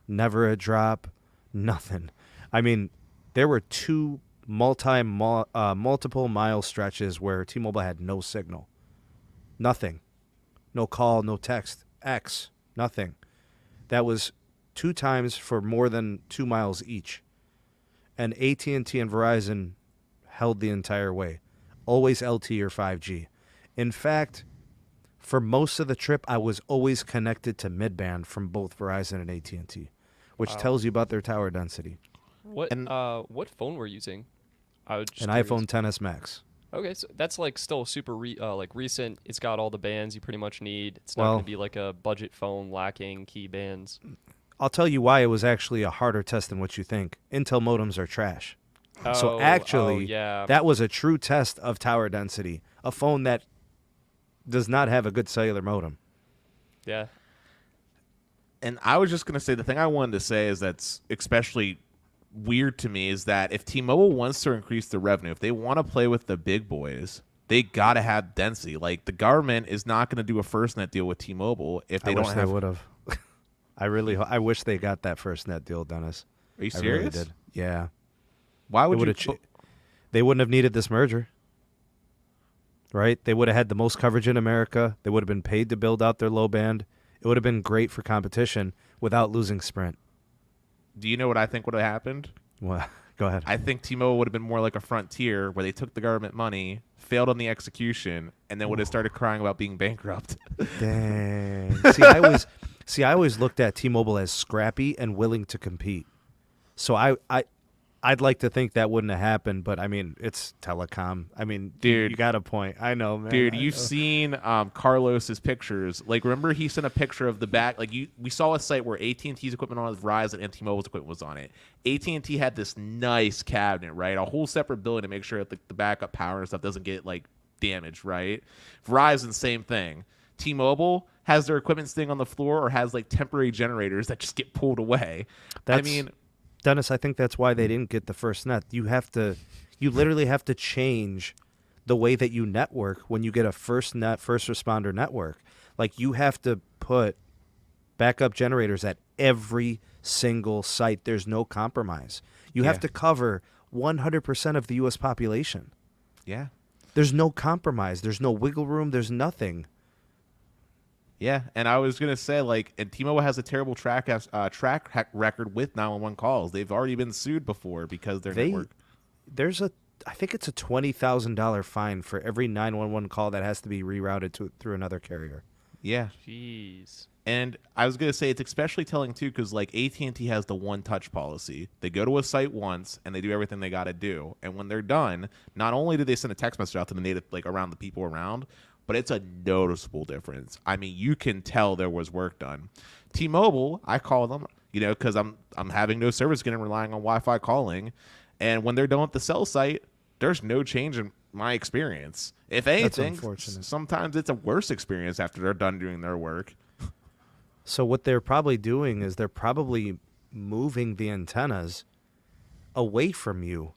Never a drop, nothing. I mean, there were 2 multiple mile stretches where T-Mobile had no signal. Nothing. No call, no text, X, nothing. That was 2 times for more than 2 miles each. And AT&T and Verizon held the entire way. Always LTE or 5G. In fact, for most of the trip, I was always connected to mid-band from both Verizon and AT&T, which Wow. tells you about their tower density. What And- what phone were you using? I was just An curious. iPhone XS Max. Okay, so that's like still super like recent. It's got all the bands you pretty much need. It's not Well- going to be like a budget phone lacking key bands. I'll tell you why it was actually a harder test than what you think. Intel modems are trash. So Oh, actually, yeah. that was a true test of tower density. A phone that does not have a good cellular modem. Yeah. And I was just going to say, the thing I wanted to say is that's especially weird to me is that if T-Mobile wants to increase their revenue, if they want to play with the big boys, they got to have density. Like, the government is not going to do a FirstNet deal with T-Mobile if they I don't wish have. they would have. I wish they got that FirstNet deal, Dennis. Are you I really serious? did. Yeah. Why They would you? would've They wouldn't have needed this merger. Right? They would have had the most coverage in America. They would have been paid to build out their low band. It would have been great for competition without losing Sprint. Do you know what I think would have happened? Well, go ahead. I think T-Mobile would have been more like a Frontier, where they took the government money, failed on the execution, and then would have started crying about being bankrupt. Dang. I always looked at T-Mobile as scrappy and willing to compete. So I'd like to think that wouldn't have happened, but I mean, it's telecom. I mean, Dude. you got a point. I know, man. Dude, I you've know. seen Carlos's pictures. Like, remember he sent a picture of the back. Like, we saw a site where AT&T's equipment on it, Verizon and T-Mobile's equipment was on it. AT&T had this nice cabinet, right? A whole separate building to make sure that the backup power and stuff doesn't get like damaged, right? Verizon, same thing. T-Mobile has their equipment sitting on the floor or has like temporary generators that just get pulled away. I mean, Dennis, I think that's why they didn't get the FirstNet. You literally have to change the way that you network when you get a FirstNet, first responder network. Like, you have to put backup generators at every single site. There's no compromise. You have Yeah. to cover 100% of the U.S. population. yeah. There's no compromise. There's no wiggle room. There's nothing. Yeah, and I was gonna say, like, and T-Mobile has a terrible track record with 911 calls. They've already been sued before because their network. I think it's a $20,000 fine for every 911 call that has to be rerouted through another carrier. Yeah, Jeez. and I was gonna say it's especially telling too because like AT&T has the one-touch policy. They go to a site once and they do everything they got to do, and when they're done, not only do they send a text message out to the native, like around the people around, but it's a noticeable difference. I mean, you can tell there was work done. T-Mobile, I call them, because I'm having no service again and relying on Wi-Fi calling, and when they're done with the cell site, there's no change in my experience. If anything, unfortunate. sometimes it's a worse experience after they're done doing their work. So what they're probably doing is they're probably moving the antennas away from you.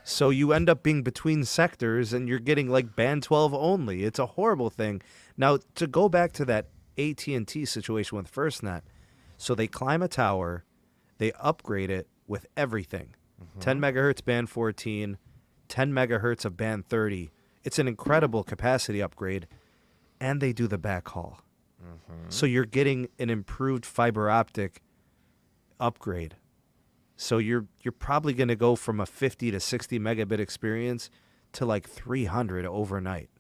So you end up being between sectors and you're getting like band 12 only. It's a horrible thing. Now, to go back to that AT&T situation with FirstNet, so they climb a tower, they upgrade it with everything. 10 megahertz band 14, 10 megahertz of band 30. It's an incredible capacity upgrade, and they do the backhaul. So you're getting an improved fiber optic upgrade. So you're probably going to go from a 50 to 60 megabit experience to like 300 overnight.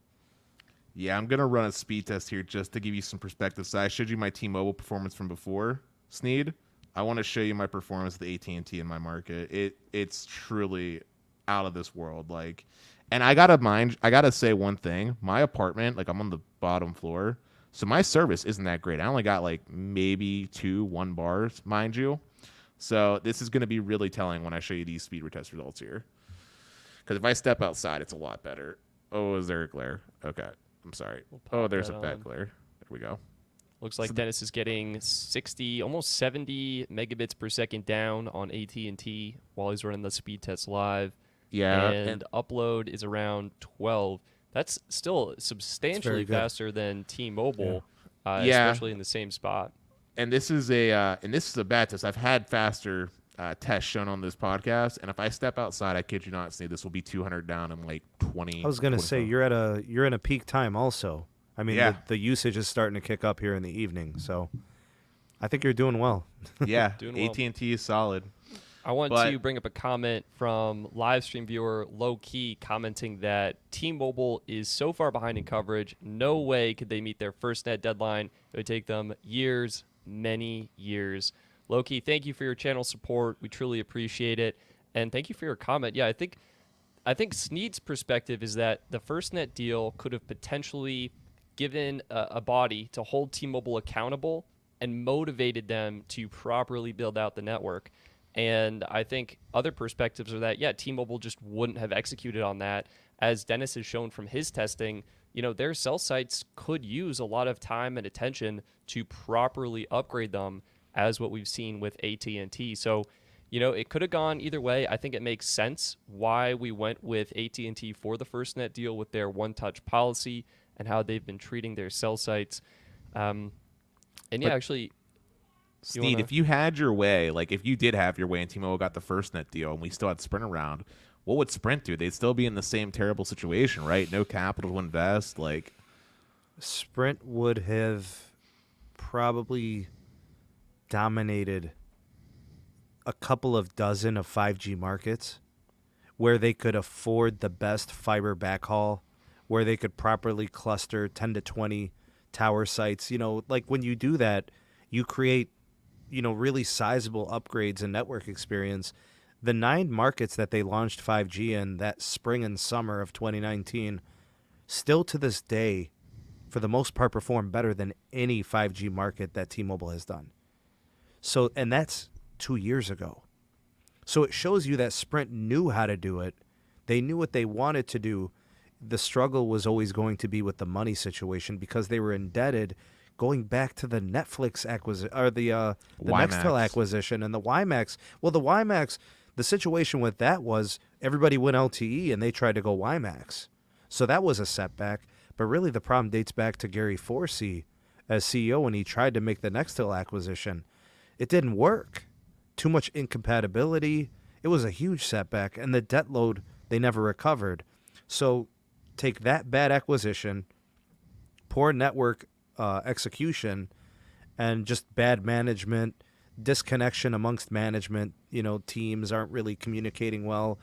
Yeah, I'm going to run a speed test here just to give you some perspective. So I showed you my T-Mobile performance from before, Sneed. I want to show you my performance with AT&T in my market. It's truly out of this world. Like, and I got to say one thing. My apartment, like I'm on the bottom floor, so my service isn't that great. I only got like maybe 1 bars, mind you. So this is going to be really telling when I show you these speed retest results here. Because if I step outside, it's a lot better. Oh, is there a glare? Okay. I'm sorry. We'll there's a pop that bad on. glare. There we go. Looks like Dennis is getting 60, almost 70 megabits per second down on AT&T while he's running the speed test live. Yeah. And upload is around 12. That's still substantially good. faster than T-Mobile, Yeah. especially in the same spot. And this is a bad test. I've had faster tests shown on this podcast, and if I step outside, I kid you not, Sneed, this will be 200 down in like 20. I was gonna say 25. you're in a peak time also. I mean, Yeah. the usage is starting to kick up here in the evening, so I think you're doing well. Yeah, Doing well. AT&T is solid. I want But- to bring up a comment from live stream viewer Low Key commenting that T-Mobile is so far behind in coverage, no way could they meet their Firstnet deadline. It would take them years, many years. Low Key, thank you for your channel support. We truly appreciate it. And thank you for your comment. Yeah, I think Sneed's perspective is that the Firstnet deal could have potentially given a body to hold T-Mobile accountable and motivated them to properly build out the network. And I think other perspectives are that, yeah, T-Mobile just wouldn't have executed on that. As Dennis has shown from his testing, their cell sites could use a lot of time and attention to properly upgrade them, as what we've seen with AT&T. So, it could have gone either way. I think it makes sense why we went with AT&T for the Firstnet deal with their one-touch policy and how they've been treating their cell sites. Actually, Sneed, if you had your way, like if you did have your way and T-Mobile got the Firstnet deal and we still had Sprint around, what would Sprint do? They'd still be in the same terrible situation, right? No capital to invest. Like, Sprint would have probably dominated a couple of dozen of 5G markets where they could afford the best fiber backhaul, where they could properly cluster 10 to 20 tower sites. Like when you do that, you create, really sizable upgrades and network experience. The 9 markets that they launched 5G in that spring and summer of 2019 still to this day, for the most part, perform better than any 5G market that T-Mobile has done. So, and that's 2 years ago. So it shows you that Sprint knew how to do it. They knew what they wanted to do. The struggle was always going to be with the money situation because they were indebted going back to the Netflix acquisition or the Nextel acquisition and the WiMAX. Well, the WiMAX, the situation with that was everybody went LTE and they tried to go WiMAX. So that was a setback. But really the problem dates back to Gary Forsey as CEO when he tried to make the Nextel acquisition. It didn't work. Too much incompatibility. It was a huge setback. And the debt load, they never recovered. So take that bad acquisition, poor network execution, and just bad management, disconnection amongst management. Teams aren't really communicating well.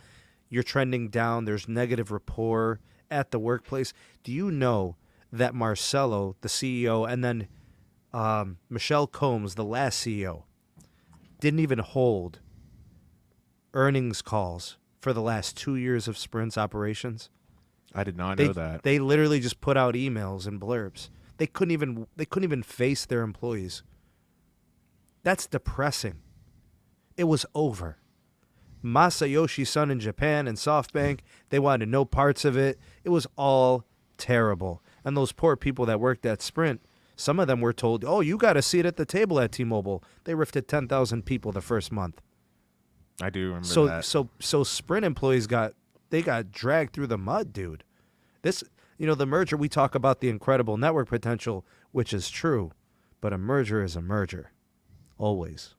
You're trending down. There's negative rapport at the workplace. Do you know that Marcelo, the CEO, and then Michelle Combs, the last CEO, didn't even hold earnings calls for the last 2 years of Sprint's operations? I did not know that. They literally just put out emails and blurbs. They couldn't even face their employees. That's depressing. It was over. Masayoshi Son in Japan and SoftBank, they wanted no parts of it. It was all terrible. And those poor people that worked at Sprint, some of them were told, "Oh, you got a seat at the table at T-Mobile." They rifted 10,000 people the first month. I do remember that. So Sprint employees got dragged through the mud, dude. This, the merger, we talk about the incredible network potential, which is true, but a merger is a merger. Always.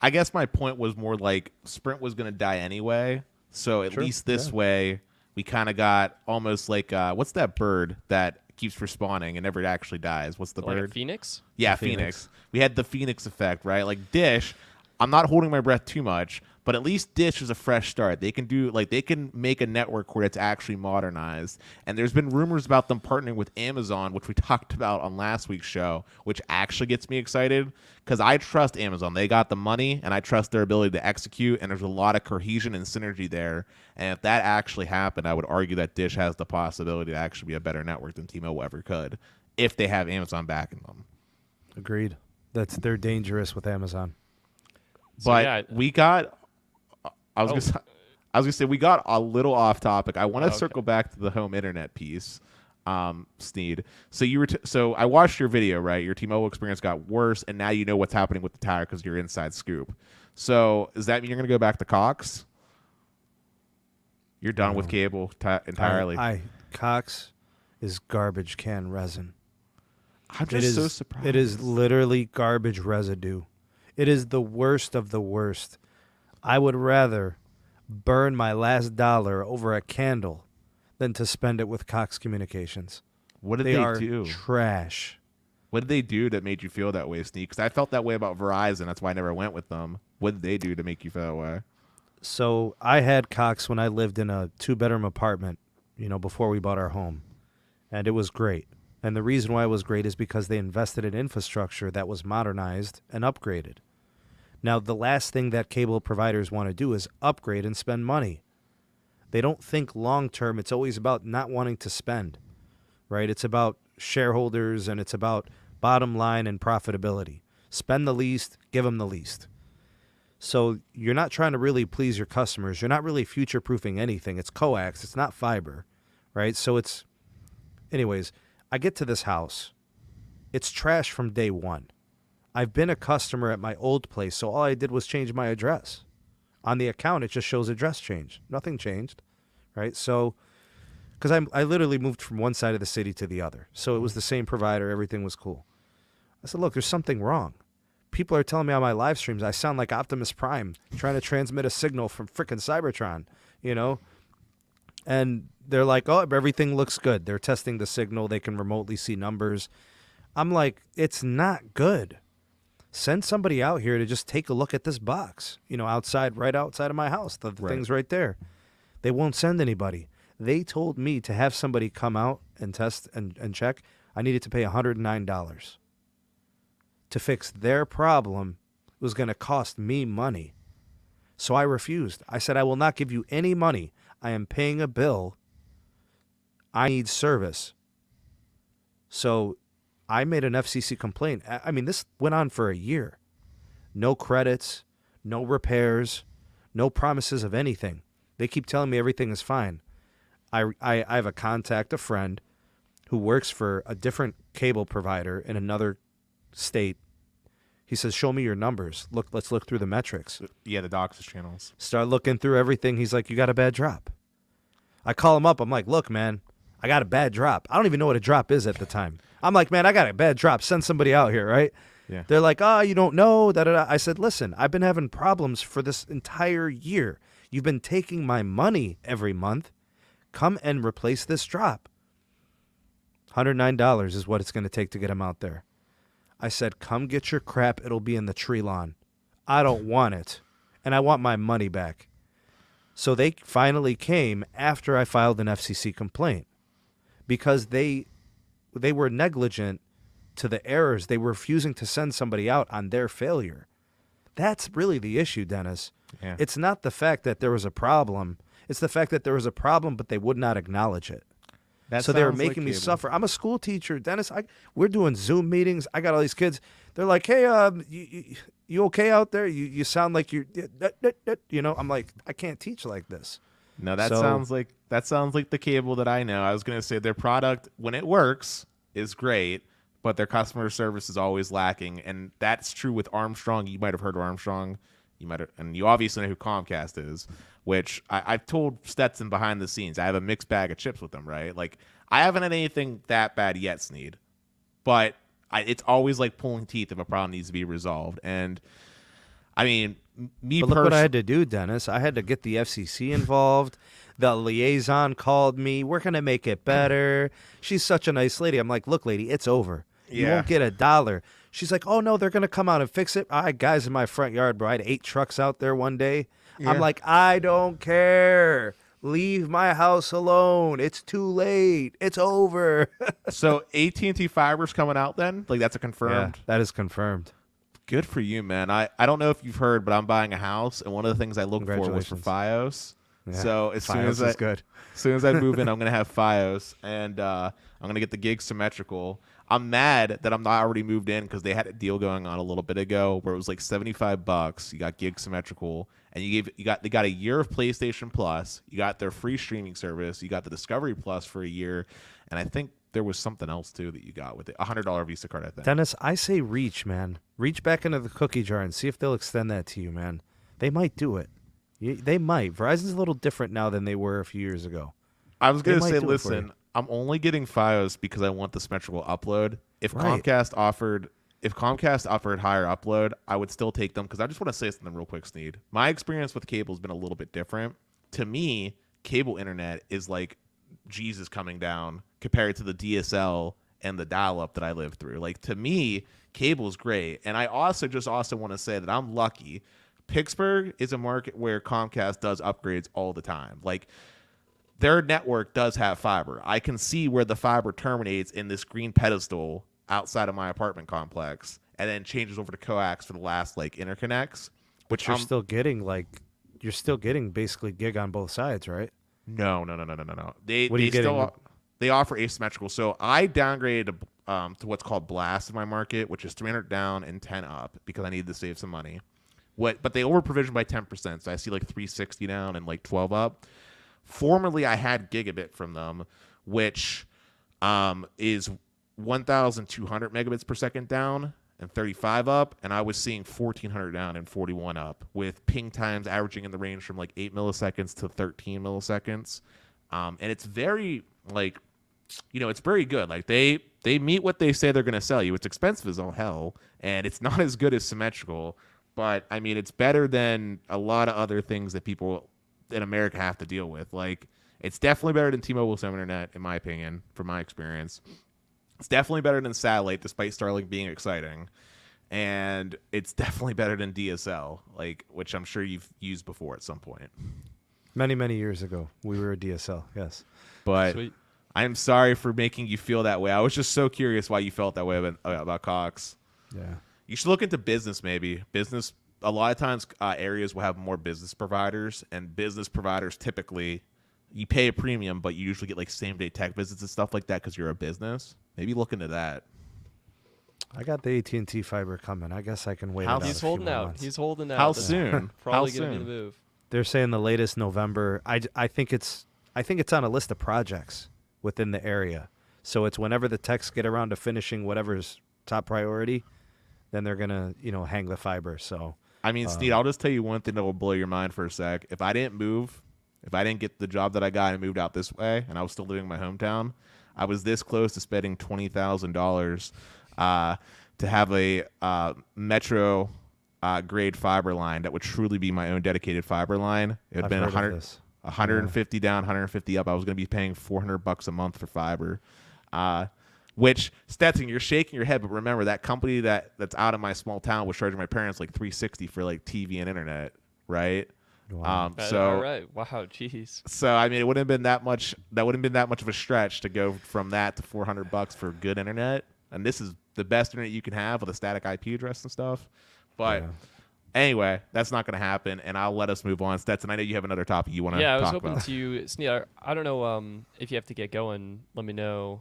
I guess my point was more like Sprint was going to die anyway. So at least this way, we kind of got almost like, what's that bird that keeps respawning and never actually dies? What's the like bird? a phoenix? Yeah, Phoenix. We had the Phoenix effect, right? Like Dish, I'm not holding my breath too much, but at least Dish is a fresh start. They can make a network where it's actually modernized. And there's been rumors about them partnering with Amazon, which we talked about on last week's show, which actually gets me excited because I trust Amazon. They got the money, and I trust their ability to execute, and there's a lot of cohesion and synergy there. And if that actually happened, I would argue that Dish has the possibility to actually be a better network than T-Mobile ever could if they have Amazon backing them. Agreed. They're dangerous with Amazon. But yeah. we got. I was Oh. gonna say we got a little off topic. I want to Okay. circle back to the home internet piece, Sneed. So you were so I watched your video, right? Your T-Mobile experience got worse, and now you know what's happening with the tower because you're inside scoop. So does that mean you're gonna go back to Cox? You're done with cable entirely. Cox is garbage can resin. I'm just so surprised. It is literally garbage residue. It is the worst of the worst. I would rather burn my last dollar over a candle than to spend it with Cox Communications. What did They are do? trash. What did they do that made you feel that way, Sneak? Because I felt that way about Verizon. That's why I never went with them. What did they do to make you feel that way? So I had Cox when I lived in a 2-bedroom apartment, before we bought our home. And it was great. And the reason why it was great is because they invested in infrastructure that was modernized and upgraded. Now, the last thing that cable providers want to do is upgrade and spend money. They don't think long term. It's always about not wanting to spend, right? It's about shareholders and it's about bottom line and profitability. Spend the least, give them the least. So you're not trying to really please your customers. You're not really future-proofing anything. It's coax. It's not fiber, right? So it's, anyways, I get to this house. It's trash from day one. I've been a customer at my old place, so all I did was change my address. On the account, it just shows address change. Nothing changed, right? So, because I literally moved from one side of the city to the other. So it was the same provider. Everything was cool. I said, look, there's something wrong. People are telling me on my live streams I sound like Optimus Prime trying to transmit a signal from frickin' Cybertron, And they're like, oh, everything looks good. They're testing the signal. They can remotely see numbers. I'm like, it's not good. Send somebody out here to just take a look at this box, outside, right outside of my house. The thing's right there. They won't send anybody. They told me to have somebody come out and test and check. I needed to pay $109. To fix their problem was going to cost me money. So I refused. I said, I will not give you any money. I am paying a bill. I need service. So I made an FCC complaint. I mean, this went on for a year. No credits, no repairs, no promises of anything. They keep telling me everything is fine. I have a friend who works for a different cable provider in another state. He says, show me your numbers. Let's look through the metrics. Yeah, the DOCSIS channels. Start looking through everything. He's like, you got a bad drop. I call him up. I'm like, look, man, I got a bad drop. I don't even know what a drop is at the time. I'm like, man, I got a bad drop. Send somebody out here, right? Yeah. They're like, oh, you don't know. Da, da, da. I said, listen, I've been having problems for this entire year. You've been taking my money every month. Come and replace this drop. $109 is what it's going to take to get him out there. I said, come get your crap. It'll be in the tree lawn. I don't want it. And I want my money back. So they finally came after I filed an FCC complaint because they were negligent to the errors. They were refusing to send somebody out on their failure. That's really the issue, Dennis. Yeah. It's not the fact that there was a problem. It's the fact that there was a problem, but they would not acknowledge it. So they were making me suffer. I'm a school teacher, Dennis. We're doing Zoom meetings. I got all these kids. They're like, hey, you okay out there? You sound like you're, I'm like, I can't teach like this. No, that sounds like the cable that I know. I was going to say their product, when it works, is great, but their customer service is always lacking, and that's true with Armstrong. You might have heard of Armstrong. And you obviously know who Comcast is, which I've told Stetson behind the scenes. I have a mixed bag of chips with them, right? Like, I haven't had anything that bad yet, Sneed, but it's always like pulling teeth if a problem needs to be resolved. And I mean, But look what I had to do, Dennis. I had to get the FCC involved. The liaison called me. We're going to make it better. She's such a nice lady. I'm like, look, lady, it's over. You won't get $1. She's like, oh, no, they're going to come out and fix it. I had guys in my front yard, bro. I had 8 trucks out there one day. Yeah. I'm like, I don't care. Leave my house alone. It's too late. It's over. So AT&T Fiber's coming out then? Like, that's a confirmed? Yeah, that is confirmed. Good for you, man. I don't know if you've heard, but I'm buying a house, and one of the things I look for was for FiOS. Yeah, so as soon as I move in, I'm going to have FiOS. And I'm going to get the gig symmetrical. I'm mad that I'm not already moved in because they had a deal going on a little bit ago where it was like $75. You got gig symmetrical, and they got a year of PlayStation Plus. You got their free streaming service. You got the Discovery Plus for a year, and I think there was something else too that you got with it. $100 Visa card, I think. Dennis, I say reach, man. Reach back into the cookie jar and see if they'll extend that to you, man. They might do it. They might. Verizon's a little different now than they were a few years ago. I was going to say, do it for listen, you. I'm only getting Fios because I want the symmetrical upload. If Right. Comcast offered higher upload, I would still take them because I just want to say something real quick, Sneed. My experience with cable has been a little bit different. To me, cable internet is like Jesus coming down compared to the DSL and the dial-up that I lived through. Like, to me, cable is great. And I also want to say that I'm lucky. Pittsburgh is a market where Comcast does upgrades all the time. Like, their network does have fiber. I can see where the fiber terminates in this green pedestal outside of my apartment complex and then changes over to coax for the last like interconnects. But you're still getting basically gig on both sides, right? No. What are you getting? They offer asymmetrical. So I downgraded to what's called Blast in my market, which is 300 down and 10 up because I needed to save some money. But they over provision by 10%. So I see like 360 down and like 12 up. Formerly, I had gigabit from them, which is 1,200 megabits per second down and 35 up, and I was seeing 1,400 down and 41 up, with ping times averaging in the range from like 8 milliseconds to 13 milliseconds. And it's very it's very good. Like they meet what they say they're going to sell you. It's expensive as all hell, and it's not as good as symmetrical. But I mean, it's better than a lot of other things that people in America have to deal with. Like, it's definitely better than T-Mobile's internet, in my opinion, from my experience. It's definitely better than satellite, despite Starlink being exciting. And it's definitely better than DSL, which I'm sure you've used before at some point. Many, many years ago, we were a DSL, yes. But Sweet. I'm sorry for making you feel that way. I was just so curious why you felt that way about Cox. Yeah. You should look into business, maybe. Business, a lot of times areas will have more business providers, and business providers typically, you pay a premium, but you usually get like same-day tech visits and stuff like that because you're a business. Maybe look into that. I got the AT&T fiber coming. I guess I can wait it out. He's holding out. He's holding out. How That's soon? Probably How going to be soon? the move. They're saying the latest November. I think it's on a list of projects within the area. So it's whenever the techs get around to finishing whatever's top priority, then they're gonna hang the fiber. So I mean, Sneed, I'll just tell you one thing that will blow your mind for a sec. If I didn't get the job that I got and moved out this way, and I was still living in my hometown, I was this close to spending $20,000 to have a metro grade fiber line that would truly be my own dedicated fiber line. It would have been 150 down, 150 up. I was going to be paying $400 a month for fiber. Which, Stetson, you're shaking your head, but remember that company that's out of my small town was charging my parents like $360 for like TV and internet, right? Wow. All right. Wow. Jeez. So I mean, it wouldn't have been that much. That wouldn't have been that much of a stretch to go from that to $400 for good internet. And this is the best internet you can have with a static IP address and stuff. But anyway, that's not going to happen. And I'll let us move on. Stetson, I know you have another topic you want to Yeah, I was talk hoping about. to Sneed. I don't know if you have to get going. Let me know.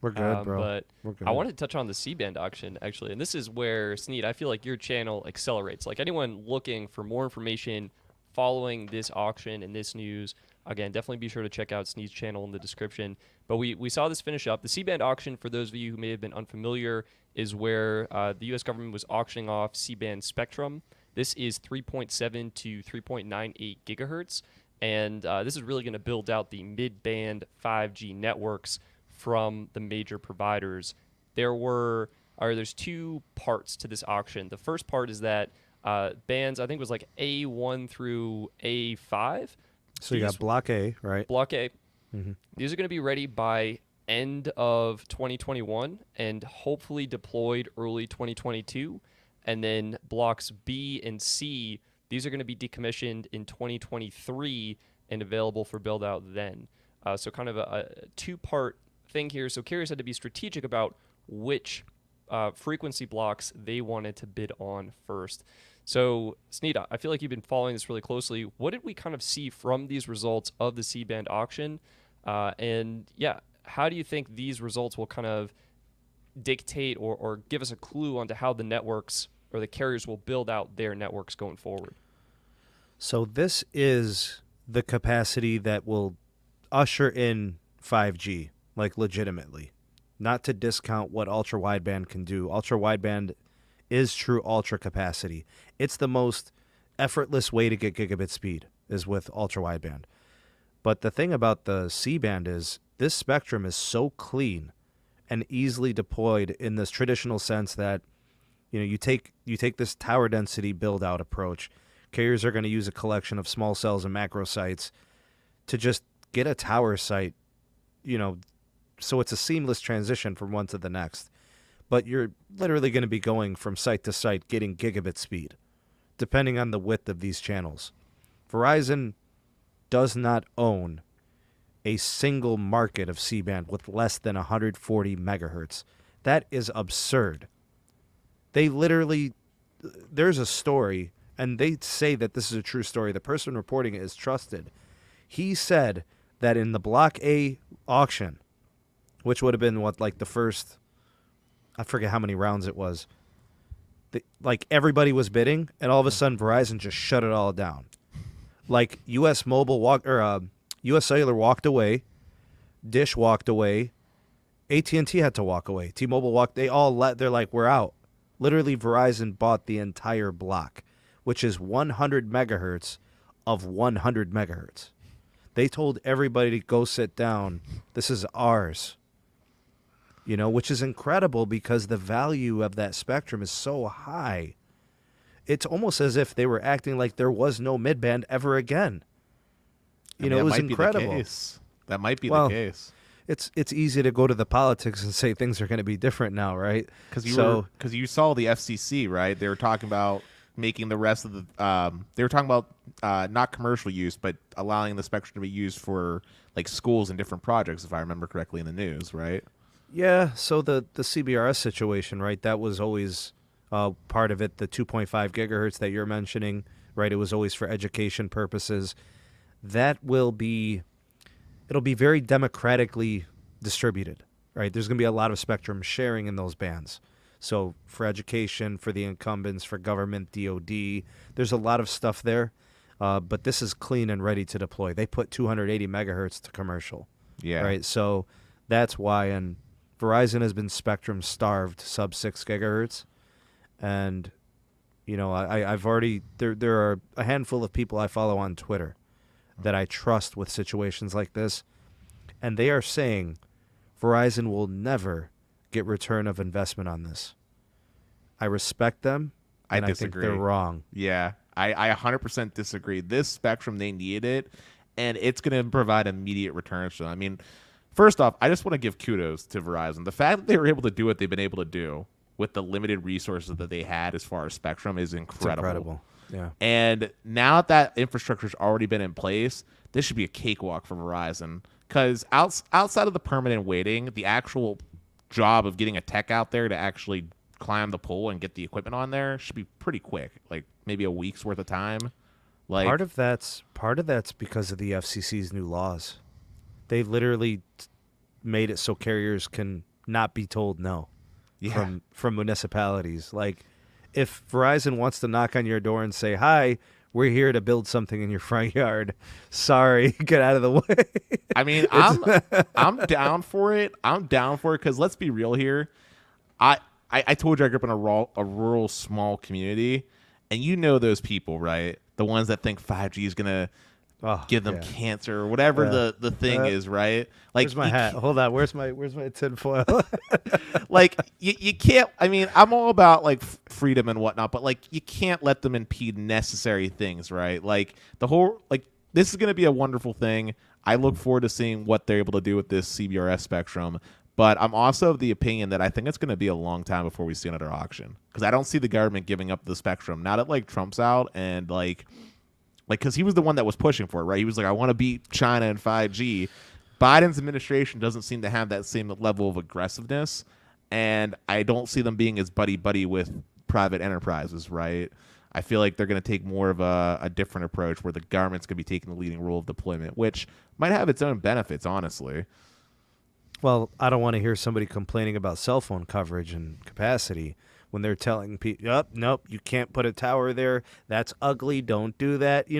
We're good, bro. But We're good. I wanted to touch on the C-band auction, actually. And this is where, Sneed, I feel like your channel accelerates. Like anyone looking for more information following this auction and this news, again, definitely be sure to check out Sneed's channel in the description. But we saw this finish up. The C-band auction, for those of you who may have been unfamiliar, is where the U.S. government was auctioning off C-band spectrum. This is 3.7 to 3.98 gigahertz. And this is really going to build out the mid-band 5G networks from the major providers. There's two parts to this auction. The first part is that bands, I think it was like A1 through A5. So you got Block A, right? Block A. Mm-hmm. These are going to be ready by end of 2021 and hopefully deployed early 2022. And then blocks B and C, these are going to be decommissioned in 2023 and available for build out then. So kind of a two-part thing here. So Curious had to be strategic about which frequency blocks they wanted to bid on first. So Sneed, I feel like you've been following this really closely. What did we kind of see from these results of the C-band auction? And yeah, how do you think these results will kind of dictate or give us a clue onto how the networks or the carriers will build out their networks going forward? So this is the capacity that will usher in 5G, like legitimately. Not to discount what ultra wideband can do. Ultra wideband is true ultra capacity. It's the most effortless way to get gigabit speed is with ultra wideband. But the thing about the C-band is this spectrum is so clean and easily deployed in this traditional sense that you take this tower density build out approach. Carriers are going to use a collection of small cells and macro sites to just get a tower site, so it's a seamless transition from one to the next. But you're literally going to be going from site to site getting gigabit speed, depending on the width of these channels. Verizon does not own a single market of C-band with less than 140 megahertz. That is absurd. They literally, there's a story, and they say that this is a true story. The person reporting it is trusted. He said that in the Block A auction, which would have been the first, I forget how many rounds it was, everybody was bidding, and all of a sudden Verizon just shut it all down. U.S. U.S. Cellular walked away, Dish walked away, AT&T had to walk away, T-Mobile walked. They all they're like, we're out. Literally, Verizon bought the entire block, which is 100 megahertz of 100 megahertz. They told everybody to go sit down. This is ours. Which is incredible because the value of that spectrum is so high. It's almost as if they were acting like there was no midband ever again. It was incredible. That might be the case. It's easy to go to the politics and say things are going to be different now, right? Because you saw the FCC, right? They were talking about making the rest of the they were talking about not commercial use, but allowing the spectrum to be used for schools and different projects, if I remember correctly in the news, right? Yeah. So the CBRS situation, right? That was always part of it. The 2.5 gigahertz that you're mentioning, right? It was always for education purposes. It'll be very democratically distributed, right? There's going to be a lot of spectrum sharing in those bands. So for education, for the incumbents, for government, DOD, there's a lot of stuff there. But this is clean and ready to deploy. They put 280 megahertz to commercial. Yeah. Right. So that's why. And Verizon has been spectrum starved sub 6 gigahertz. And, I've already, there are a handful of people I follow on Twitter that I trust with situations like this. And they are saying Verizon will never get return of investment on this. I respect them. And I disagree. think they're wrong. Yeah, I 100% disagree. This spectrum, they need it, and it's going to provide immediate returns to them. I mean, first off, I just want to give kudos to Verizon. The fact that they were able to do what they've been able to do with the limited resources that they had as far as spectrum is incredible. It's incredible. Yeah. And now that infrastructure's already been in place, this should be a cakewalk for Verizon. Because outside of the permanent waiting, the actual job of getting a tech out there to actually climb the pole and get the equipment on there should be pretty quick, maybe a week's worth of time. Part of that's because of the FCC's new laws. They literally made it so carriers can not be told no from municipalities. If Verizon wants to knock on your door and say, "Hi, we're here to build something in your front yard," sorry, get out of the way. I mean, I'm down for it. I'm down for it because let's be real here. I told you I grew up in a rural small community, and those people, right? The ones that think 5G is gonna give them cancer or whatever the thing is, right? Where's my hat? Hold on. Where's my tinfoil? you can't. I mean, I'm all about freedom and whatnot, but you can't let them impede necessary things, right? This is gonna be a wonderful thing. I look forward to seeing what they're able to do with this CBRS spectrum. But I'm also of the opinion that I think it's going to be a long time before we see another auction, because I don't see the government giving up the spectrum. Now that Trump's out and because he was the one that was pushing for it, right? He was like, I want to beat China in 5G. Biden's administration doesn't seem to have that same level of aggressiveness, and I don't see them being as buddy with private enterprises, right? I feel like they're going to take more of a different approach where the government's going to be taking the leading role of deployment, which might have its own benefits, honestly. Well, I don't want to hear somebody complaining about cell phone coverage and capacity when they're telling people, nope, you can't put a tower there. That's ugly. Don't do that. You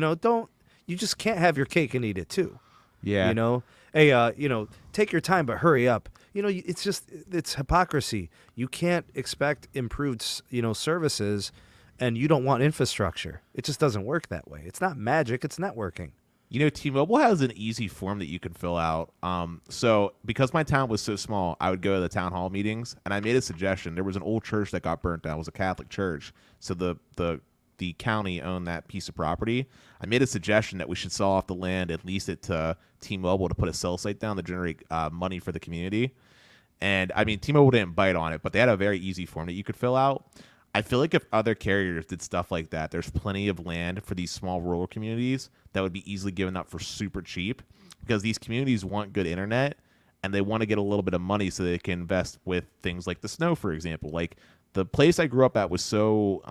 just can't have your cake and eat it too. Yeah. Hey, take your time, but hurry up. It's hypocrisy. You can't expect improved, services, and you don't want infrastructure. It just doesn't work that way. It's not magic. It's networking. T-Mobile has an easy form that you can fill out. So because my town was so small, I would go to the town hall meetings, and I made a suggestion. There was an old church that got burnt down. It was a Catholic church. So the county owned that piece of property. I made a suggestion that we should sell off the land, at least it to T-Mobile to put a cell site down to generate money for the community. And, T-Mobile didn't bite on it, but they had a very easy form that you could fill out. I feel like if other carriers did stuff like that, there's plenty of land for these small rural communities that would be easily given up for super cheap, because these communities want good internet and they want to get a little bit of money so they can invest with things like the snow, for example. Like the place I grew up at was so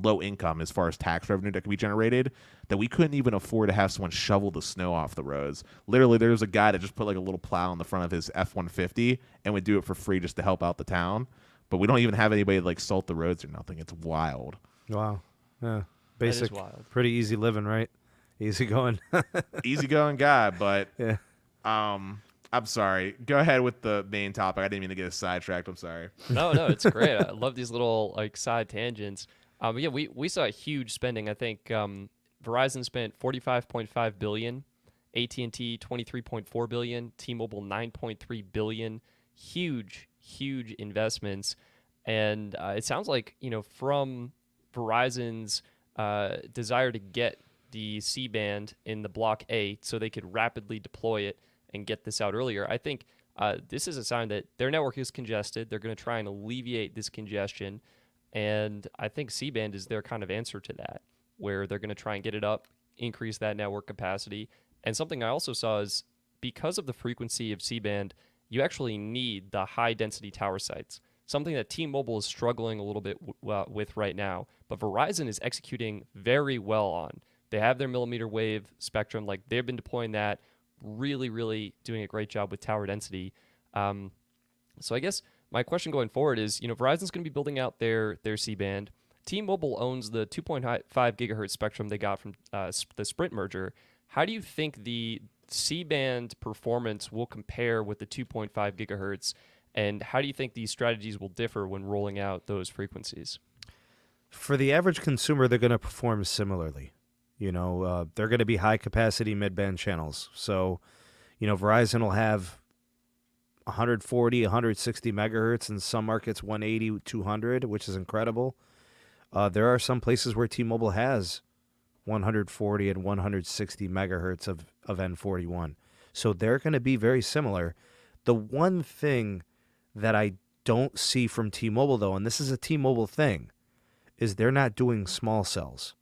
low income as far as tax revenue that could be generated that we couldn't even afford to have someone shovel the snow off the roads. Literally, there was a guy that just put like a little plow in the front of his F-150 and would do it for free just to help out the town. But we don't even have anybody to like salt the roads or nothing. It's wild. Wow. Yeah. That is Basic. wild. Pretty easy living, right? Easy going. Easygoing guy, but Yeah. I'm sorry. Go ahead with the main topic. I didn't mean to get us sidetracked. I'm sorry. No, it's great. I love these little like side tangents. Yeah, we saw huge spending. I think Verizon spent $45.5 billion, AT&T $23.4 billion, T-Mobile $9.3 billion. Huge investments, and it sounds like from Verizon's desire to get the C-band in the Block A so they could rapidly deploy it and get this out earlier. I think this is a sign that their network is congested. They're going to try and alleviate this congestion, and I think C-band is their kind of answer to that, where they're going to try and get it up, increase that network capacity. And something I also saw is because of the frequency of C-band, you actually need the high-density tower sites, something that T-Mobile is struggling a little bit with right now, but Verizon is executing very well on. They have their millimeter wave spectrum. Like, they've been deploying that, really doing a great job with tower density. So I guess my question going forward is, Verizon's going to be building out their C-band. T-Mobile owns the 2.5 gigahertz spectrum they got from the Sprint merger. How do you think the C-band performance will compare with the 2.5 gigahertz, and how do you think these strategies will differ when rolling out those frequencies? For the average consumer, they're going to perform similarly. They're going to be high-capacity mid-band channels. So, Verizon will have 140, 160 megahertz, in some markets 180, 200, which is incredible. There are some places where T-Mobile has 140 and 160 megahertz of N41. So they're going to be very similar. The one thing that I don't see from T-Mobile, though, and this is a T-Mobile thing, is they're not doing small cells,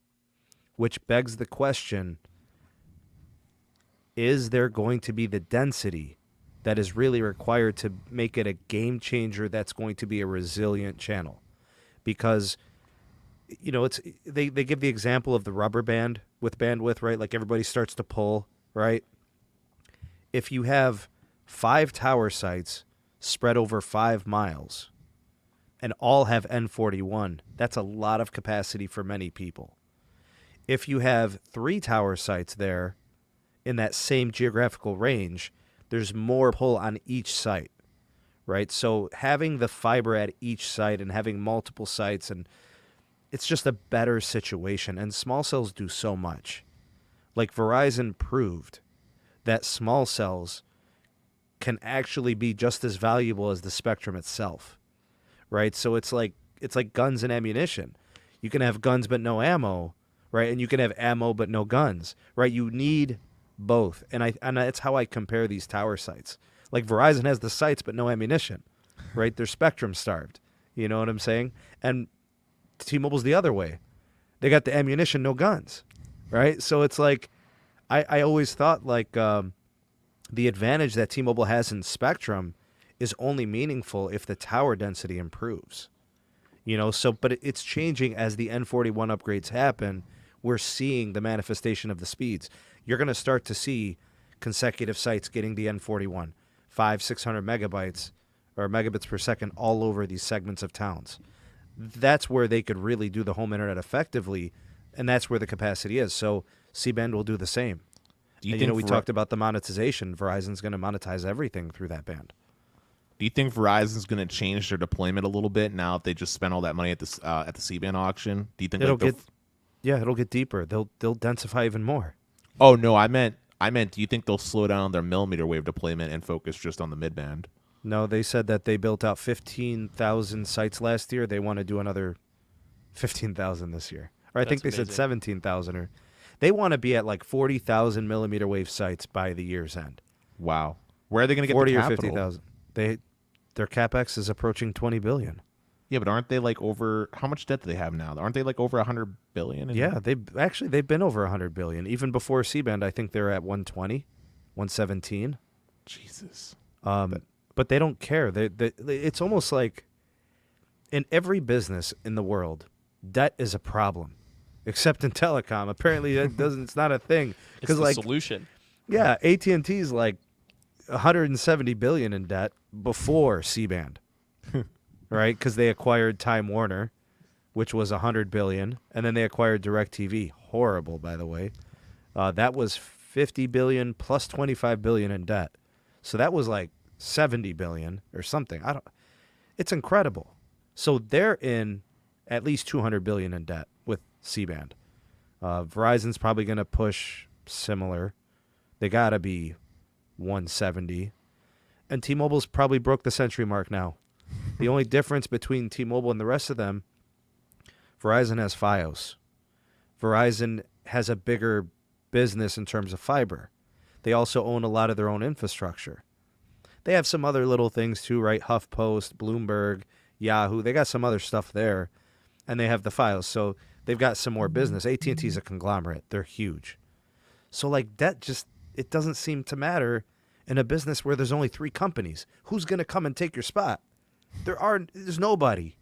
which begs the question, is there going to be the density that is really required to make it a game changer that's going to be a resilient channel? Because they give the example of the rubber band with bandwidth, right? Like everybody starts to pull, right? If you have 5 tower sites spread over 5 miles and all have N41, that's a lot of capacity for many people. If you have 3 tower sites there in that same geographical range, there's more pull on each site, right? So having the fiber at each site and having multiple sites, and it's just a better situation. And small cells do so much. Like Verizon proved that small cells can actually be just as valuable as the spectrum itself, right? So it's like guns and ammunition. You can have guns but no ammo, right? And you can have ammo but no guns, right? You need both. And that's how I compare these tower sites. Like Verizon has the sites but no ammunition, right? They're spectrum starved. You know what I'm saying? And T-Mobile's the other way. They got the ammunition, no guns, right? So it's like, I always thought like the advantage that T-Mobile has in spectrum is only meaningful if the tower density improves. But it's changing as the N41 upgrades happen. We're seeing the manifestation of the speeds. You're going to start to see consecutive sites getting the N41, 600 megabytes or megabits per second all over these segments of towns. That's where they could really do the home internet effectively, and that's where the capacity is. So C-band will do the same. Do you And, think we talked about the monetization. Verizon's going to monetize everything through that band. Do you think Verizon's going to change their deployment a little bit now that they just spent all that money at the C-band auction? Do you think It'll get deeper. They'll densify even more. Oh no, I meant. Do you think they'll slow down their millimeter wave deployment and focus just on the mid-band? No, they said that they built out 15,000 sites last year. They want to do another 15,000 this year. Or I think they said 17,000. Or they want to be at like 40,000 millimeter wave sites by the year's end. Wow. Where are they going to get 40 the or capital? 50,000. Their capex is approaching 20 billion. Yeah, but aren't they like over? How much debt do they have now? Aren't they like over 100 billion? Yeah, they've been over 100 billion. Even before C-band, I think they're at 120, 117. Jesus. But they don't care. It's almost like in every business in the world, debt is a problem, except in telecom. Apparently, that doesn't. It's not a thing. It's the like, solution. Yeah, AT&T is like 170 billion in debt before C-band, right? Because they acquired Time Warner, which was 100 billion, and then they acquired DirecTV. Horrible, by the way. That was 50 billion plus 25 billion in debt. So that was like 70 billion or something. It's incredible. So they're in at least 200 billion in debt with C-band. Verizon's probably going to push similar. They got to be 170. And T-Mobile's probably broke the century mark now. The only difference between T-Mobile and the rest of them, Verizon has Fios. Verizon has a bigger business in terms of fiber. They also own a lot of their own infrastructure. They have some other little things too, right? HuffPost, Bloomberg, Yahoo. They got some other stuff there, and they have the Fios. So they've got some more business. AT&T's a conglomerate. They're huge. So like that it doesn't seem to matter in a business where there's only 3 companies. Who's going to come and take your spot? There's nobody.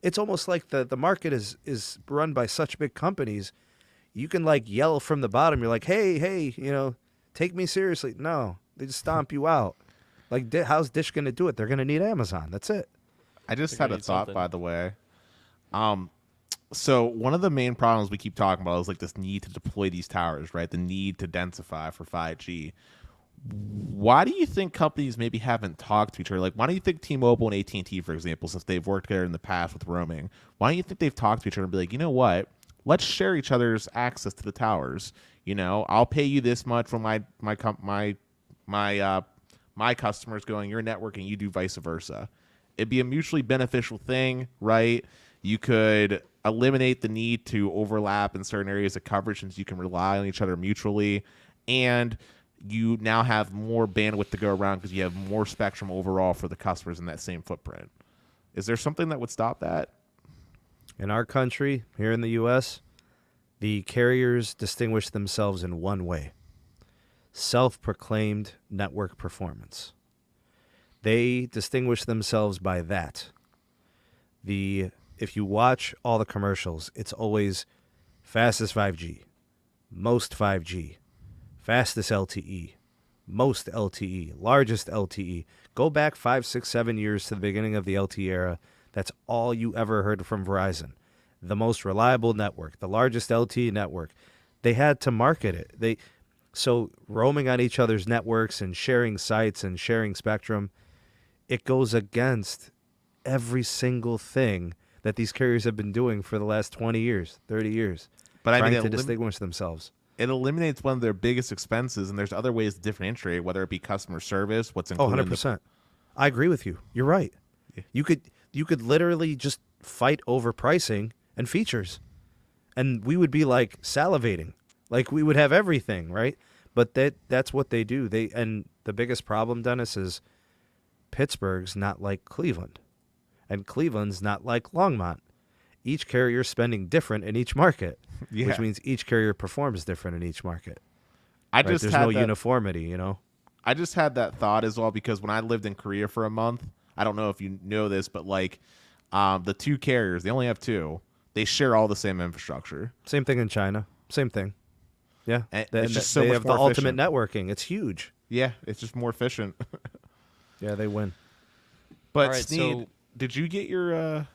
It's almost like the market is run by such big companies. You can like yell from the bottom. You're like, hey, take me seriously. No, they just stomp you out. Like, how's Dish going to do it? They're going to need Amazon. That's it. I just had a thought, by the way. So one of the main problems we keep talking about is like this need to deploy these towers, right? The need to densify for 5G. Why do you think companies maybe haven't talked to each other? Like, why do you think T-Mobile and AT&T, for example, since they've worked together in the past with roaming, why don't you think they've talked to each other and be like, you know what? Let's share each other's access to the towers. I'll pay you this much for my customers going your network, and you do vice versa. It'd be a mutually beneficial thing, right? You could eliminate the need to overlap in certain areas of coverage since you can rely on each other mutually, and you now have more bandwidth to go around because you have more spectrum overall for the customers in that same footprint. Is there something that would stop that? In our country, here in the U.S., the carriers distinguish themselves in one way: self-proclaimed network performance. They distinguish themselves by that. If you watch all the commercials, it's always fastest 5G, most 5G, fastest LTE, most LTE, largest LTE. Go back 5, 6, 7 years to the beginning of the LTE era. That's all you ever heard from Verizon. The most reliable network, the largest LTE network. They had to market it. So roaming on each other's networks and sharing sites and sharing spectrum, it goes against every single thing that these carriers have been doing for the last 20 years, 30 years, but trying to distinguish themselves. It eliminates one of their biggest expenses, and there's other ways to differentiate, whether it be customer service, what's included. 100%. I agree with you. You're right. Yeah. You could literally just fight over pricing and features, and we would be like salivating. Like we would have everything, right? But that's what they do. And the biggest problem, Dennis, is Pittsburgh's not like Cleveland, and Cleveland's not like Longmont. Each carrier is spending different in each market, which means each carrier performs different in each market. There's no uniformity, I just had that thought as well because when I lived in Korea for a month, I don't know if you know this, but like the 2 carriers, they only have 2. They share all the same infrastructure. Same thing in China. Same thing. Yeah, it's just so they much have more the ultimate efficient. networking. It's huge. Yeah, it's just more efficient. Yeah, they win. But All right, Sneed, so- did you get your?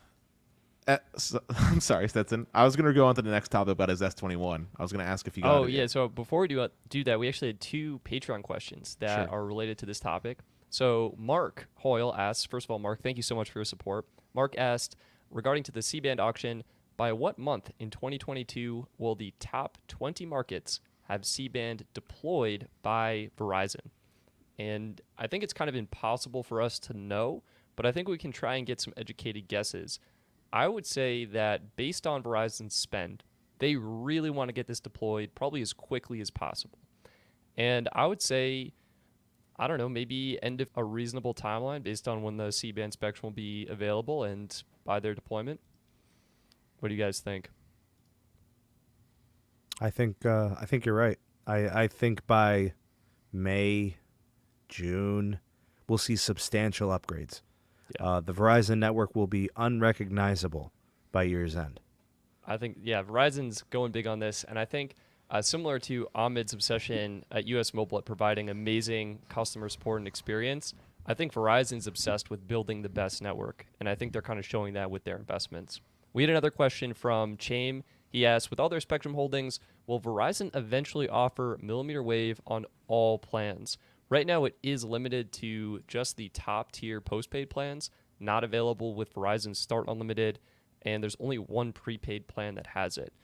I'm sorry, Stetson. I was gonna go on to the next topic about his S21. I was gonna ask if you got Oh, it. yeah. So before we do that, we actually had 2 Patreon questions that Sure. are related to this topic. So Mark Hoyle asks, first of all, Mark, thank you so much for your support. Mark asked, regarding to the C-band auction, by what month in 2022 will the top 20 markets have C-band deployed by Verizon? And I think it's kind of impossible for us to know, but I think we can try and get some educated guesses. I would say that based on Verizon's spend, they really want to get this deployed probably as quickly as possible. And I would say, I don't know, maybe end of a reasonable timeline based on when the C-band spectrum will be available and by their deployment. What do you guys think? I think you're right. I think by May, June, we'll see substantial upgrades. Yeah. The Verizon network will be unrecognizable by year's end. I think, yeah, Verizon's going big on this. And I think similar to Ahmed's obsession at US Mobile at providing amazing customer support and experience, I think Verizon's obsessed with building the best network. And I think they're kind of showing that with their investments. We had another question from Chame. He asked, with all their spectrum holdings, will Verizon eventually offer millimeter wave on all plans? Right now, it is limited to just the top tier postpaid plans, not available with Verizon Start Unlimited, and there's only one prepaid plan that has it.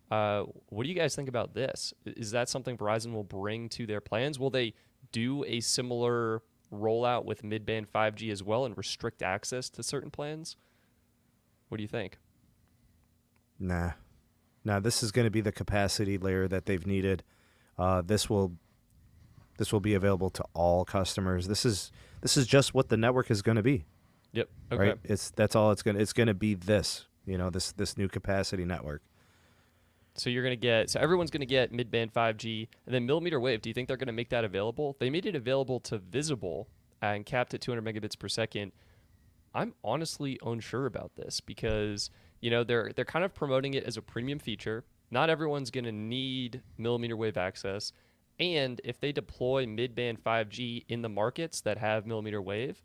What do you guys think about this? Is that something Verizon will bring to their plans? Will they do a similar rollout with mid-band 5G as well and restrict access to certain plans? What do you think? Nah, this is going to be the capacity layer that they've needed. This will be available to all customers. This is just what the network is going to be. Yep. Okay. Right? That's all it's going to be. This new capacity network. So everyone's going to get mid-band 5G and then millimeter wave. Do you think they're going to make that available? They made it available to Visible and capped at 200 megabits per second. I'm honestly unsure about this because, they're kind of promoting it as a premium feature. Not everyone's going to need millimeter wave access. And if they deploy mid-band 5G in the markets that have millimeter wave,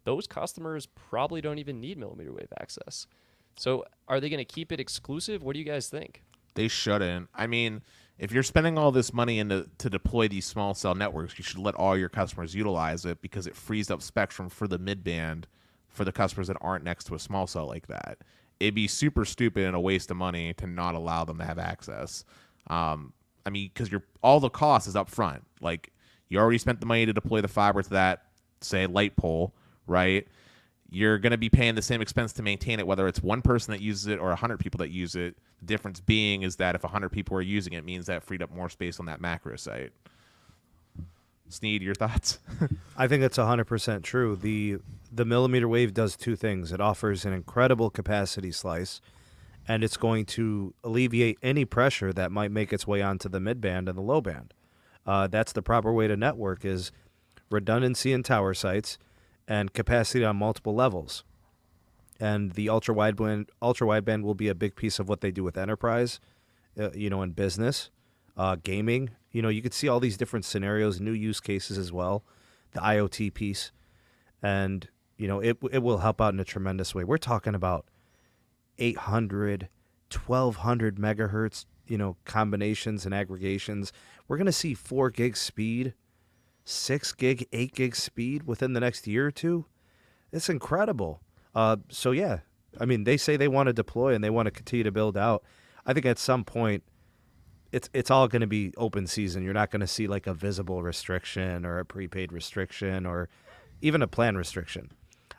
those customers probably don't even need millimeter wave access. So are they going to keep it exclusive? What do you guys think? They shouldn't. I mean, if you're spending all this money to deploy these small cell networks, you should let all your customers utilize it because it frees up spectrum for the mid-band for the customers that aren't next to a small cell like that. It'd be super stupid and a waste of money to not allow them to have access. Because all the cost is up front. Like, you already spent the money to deploy the fiber to that, say, light pole, right? You're going to be paying the same expense to maintain it, whether it's one person that uses it or 100 people that use it. The difference being is that if 100 people are using it, means that freed up more space on that macro site. Sneed, your thoughts? I think that's 100% true. The millimeter wave does two things. It offers an incredible capacity slice, and it's going to alleviate any pressure that might make its way onto the mid-band and the low band. That's the proper way to network, is redundancy in tower sites and capacity on multiple levels. And the ultra-wideband will be a big piece of what they do with enterprise, in business, gaming. You could see all these different scenarios, new use cases as well, the IoT piece. And, it will help out in a tremendous way. We're talking about 800, 1200 megahertz, combinations and aggregations. We're going to see 4 gig speed, 6 gig, 8 gig speed within the next year or two. It's incredible. So yeah, they say they want to deploy and they want to continue to build out. I think at some point it's all going to be open season. You're not going to see like a visible restriction or a prepaid restriction or even a plan restriction.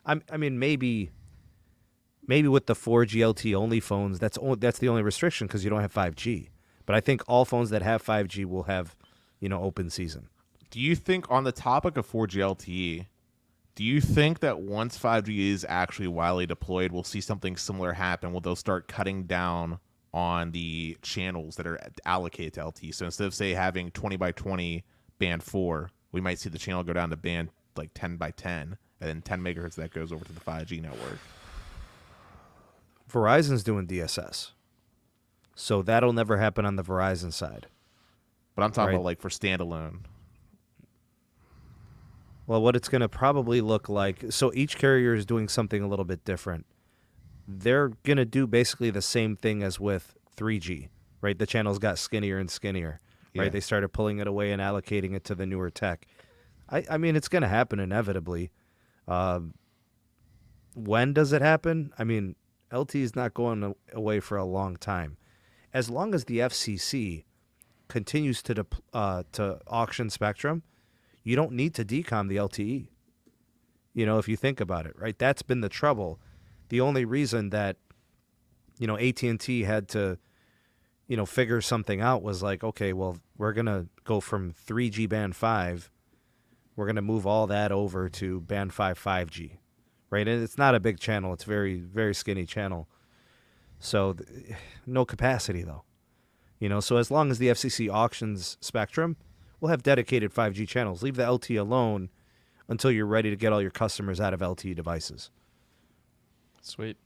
Maybe with the 4G LTE only phones, that's the only restriction because you don't have 5G. But I think all phones that have 5G will have, open season. Do you think, on the topic of 4G LTE, do you think that once 5G is actually widely deployed, we'll see something similar happen where they'll start cutting down on the channels that are allocated to LTE? So instead of, say, having 20 by 20 band 4, we might see the channel go down to band like 10 by 10, and then 10 megahertz that goes over to the 5G network. Verizon's doing DSS. So that'll never happen on the Verizon side. But I'm talking Right. about like for standalone. Well, what it's going to probably look like, so each carrier is doing something a little bit different. They're going to do basically the same thing as with 3G, right? The channels got skinnier and skinnier, right? Yeah. They started pulling it away and allocating it to the newer tech. I mean, it's going to happen inevitably. When does it happen? I mean, LTE is not going away for a long time. As long as the FCC continues to auction spectrum, you don't need to decom the LTE. You know, if you think about it, right? That's been the trouble. The only reason that, you know, AT&T had to, you know, figure something out was like, okay, well, we're going to go from 3G band 5. We're going to move all that over to band 5 5G, right? And it's not a big channel. It's very, very skinny channel. So no capacity, though. You know, so as long as the FCC auctions spectrum, we'll have dedicated 5G channels. Leave the LTE alone until you're ready to get all your customers out of LTE devices. Sweet.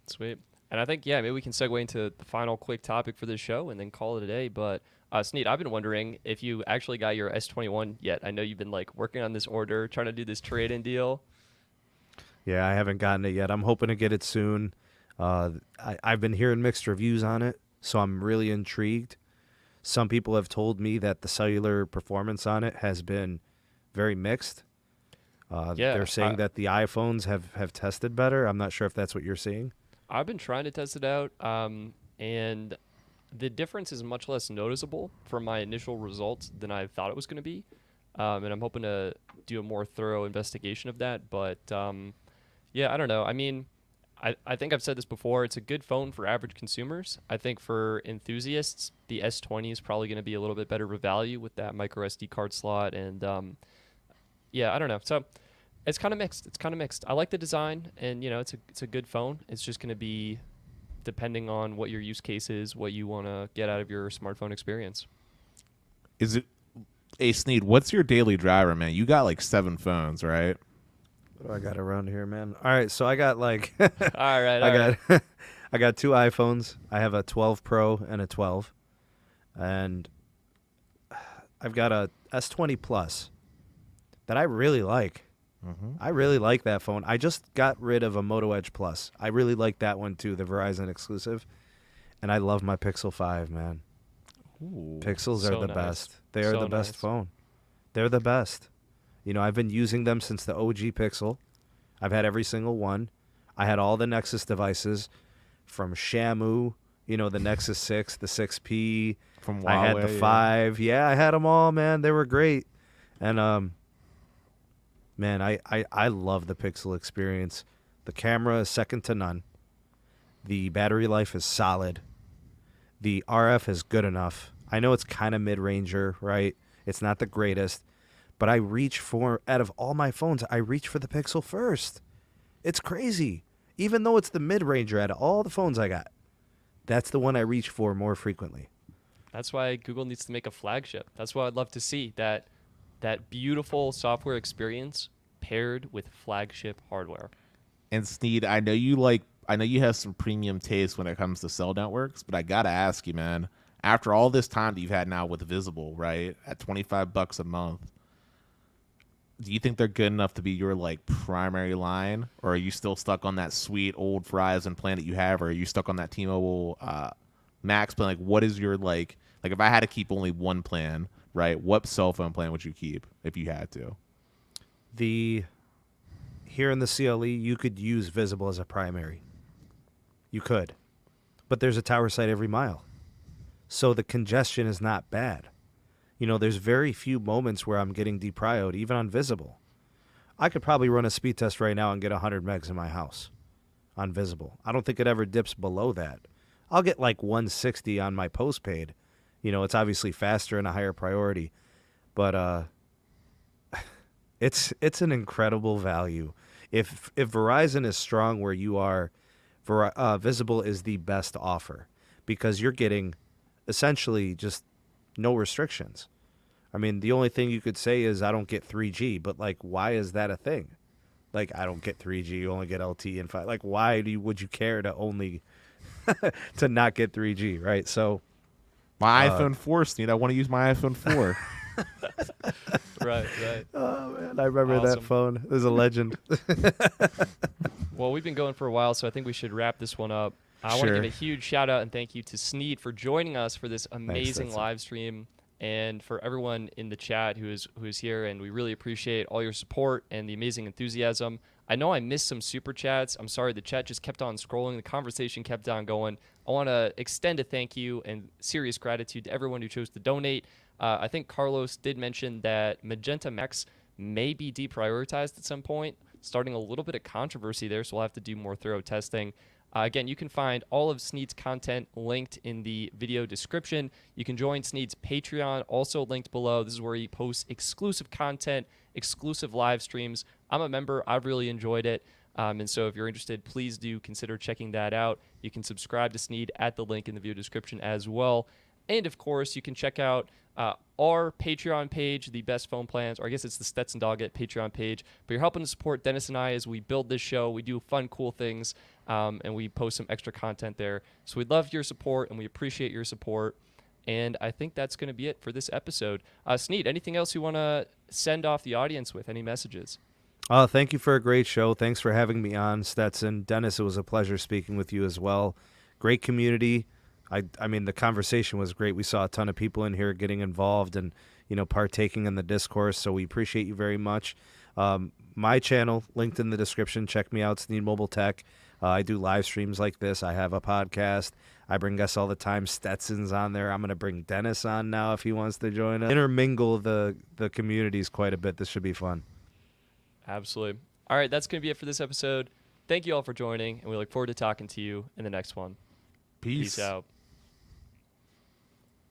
And I think, yeah, maybe we can segue into the final quick topic for this show and then call it a day. But Sneed, I've been wondering if you actually got your S21 yet. I know you've been like working on this order, trying to do this trade-in deal. Yeah, I haven't gotten it yet. I'm hoping to get it soon. I've been hearing mixed reviews on it, so I'm really intrigued. Some people have told me that the cellular performance on it has been very mixed. They're saying that the iPhones have tested better. I'm not sure if that's what you're seeing. I've been trying to test it out, and the difference is much less noticeable from my initial results than I thought it was going to be. And I'm hoping to do a more thorough investigation of that. But, yeah, I don't know. I mean, I think I've said this before. It's a good phone for average consumers. I think for enthusiasts, the S20 is probably going to be a little bit better of a value with that micro SD card slot. And, yeah, I don't know. So it's kind of mixed. I like the design, and, you know, it's a good phone. It's just going to be depending on what your use case is, what you want to get out of your smartphone experience. Is it, hey, Sneed, what's your daily driver, man? You got like 7 phones, right? What do I got around here, man? All right, so I got like All right. I got 2 iPhones. I have a 12 Pro and a 12. And I've got a S20 Plus that I really like. Mm-hmm. I really like that phone. I just got rid of a Moto Edge Plus. I really like that one too, the Verizon exclusive. And I love my Pixel 5, man. Ooh. Pixels So are the nice. best. They are So the best nice. phone. They're the best. You know, I've been using them since the OG Pixel. I've had every single one. I had all the Nexus devices from Shamu, you know, the Nexus 6, the 6P. From Huawei. I had the 5. Yeah, I had them all, man. They were great. And, man, I love the Pixel experience. The camera is second to none. The battery life is solid. The RF is good enough. I know it's kind of mid-ranger, right? It's not the greatest. But I reach for, out of all my phones, I reach for the Pixel first. It's crazy. Even though it's the mid-ranger out of all the phones I got, that's the one I reach for more frequently. That's why Google needs to make a flagship. That's what I'd love to see, that beautiful software experience paired with flagship hardware. And Sneed, I know you have some premium taste when it comes to cell networks, but I gotta ask you, man. After all this time that you've had now with Visible, right, at $25 a month, do you think they're good enough to be your like primary line, or are you still stuck on that sweet old Verizon plan that you have, or are you stuck on that T-Mobile Max plan? Like, what is your like if I had to keep only one plan, right? What cell phone plan would you keep if you had to? Here in the CLE, you could use Visible as a primary. You could. But there's a tower site every mile. So the congestion is not bad. You know, there's very few moments where I'm getting deprioed, even on Visible. I could probably run a speed test right now and get 100 megs in my house on Visible. I don't think it ever dips below that. I'll get like 160 on my postpaid. You know, it's obviously faster and a higher priority. But it's an incredible value. If Verizon is strong where you are, Visible is the best offer because you're getting essentially just no restrictions. I mean, the only thing you could say is I don't get 3G, but like, why is that a thing? Like, I don't get 3G, you only get LTE and 5. Like, why would you care to only to not get 3G, right? So my iPhone 4, Sneed. I want to use my iPhone 4. Right. Oh man, I remember that Awesome. phone. It was a legend. Well, we've been going for a while, so I think we should wrap this one up. I want to Sure. give a huge shout out and thank you to Sneed for joining us for this amazing Stetson. live stream, and for everyone in the chat who is here. And we really appreciate all your support and the amazing enthusiasm. I know I missed some super chats. I'm sorry, the chat just kept on scrolling. The conversation kept on going. I want to extend a thank you and serious gratitude to everyone who chose to donate. I think Carlos did mention that Magenta Max may be deprioritized at some point, starting a little bit of controversy there, so we'll have to do more thorough testing. Again, you can find all of Sneed's content linked in the video description. You can join Sneed's Patreon, also linked below. This is where he posts exclusive content, exclusive live streams. I'm a member. I've really enjoyed it. And so if you're interested, please do consider checking that out. You can subscribe to Sneed at the link in the video description as well. And, of course, you can check out our Patreon page, the Best Phone Plans, or I guess it's the Stetson Doggett Patreon page. But you're helping to support Dennis and I as we build this show. We do fun, cool things, and we post some extra content there. So we'd love your support, and we appreciate your support. And I think that's going to be it for this episode. Sneed, anything else you want to send off the audience with? Any messages? Thank you for a great show. Thanks for having me on, Stetson. Dennis, it was a pleasure speaking with you as well. Great community. I mean, the conversation was great. We saw a ton of people in here getting involved and, partaking in the discourse. So we appreciate you very much. My channel, linked in the description. Check me out, Sneed Mobile Tech. I do live streams like this. I have a podcast. I bring guests all the time. Stetson's on there. I'm going to bring Dennis on now if he wants to join us. Intermingle the communities quite a bit. This should be fun. Absolutely. All right, that's going to be it for this episode. Thank you all for joining, and we look forward to talking to you in the next one. Peace. Peace out.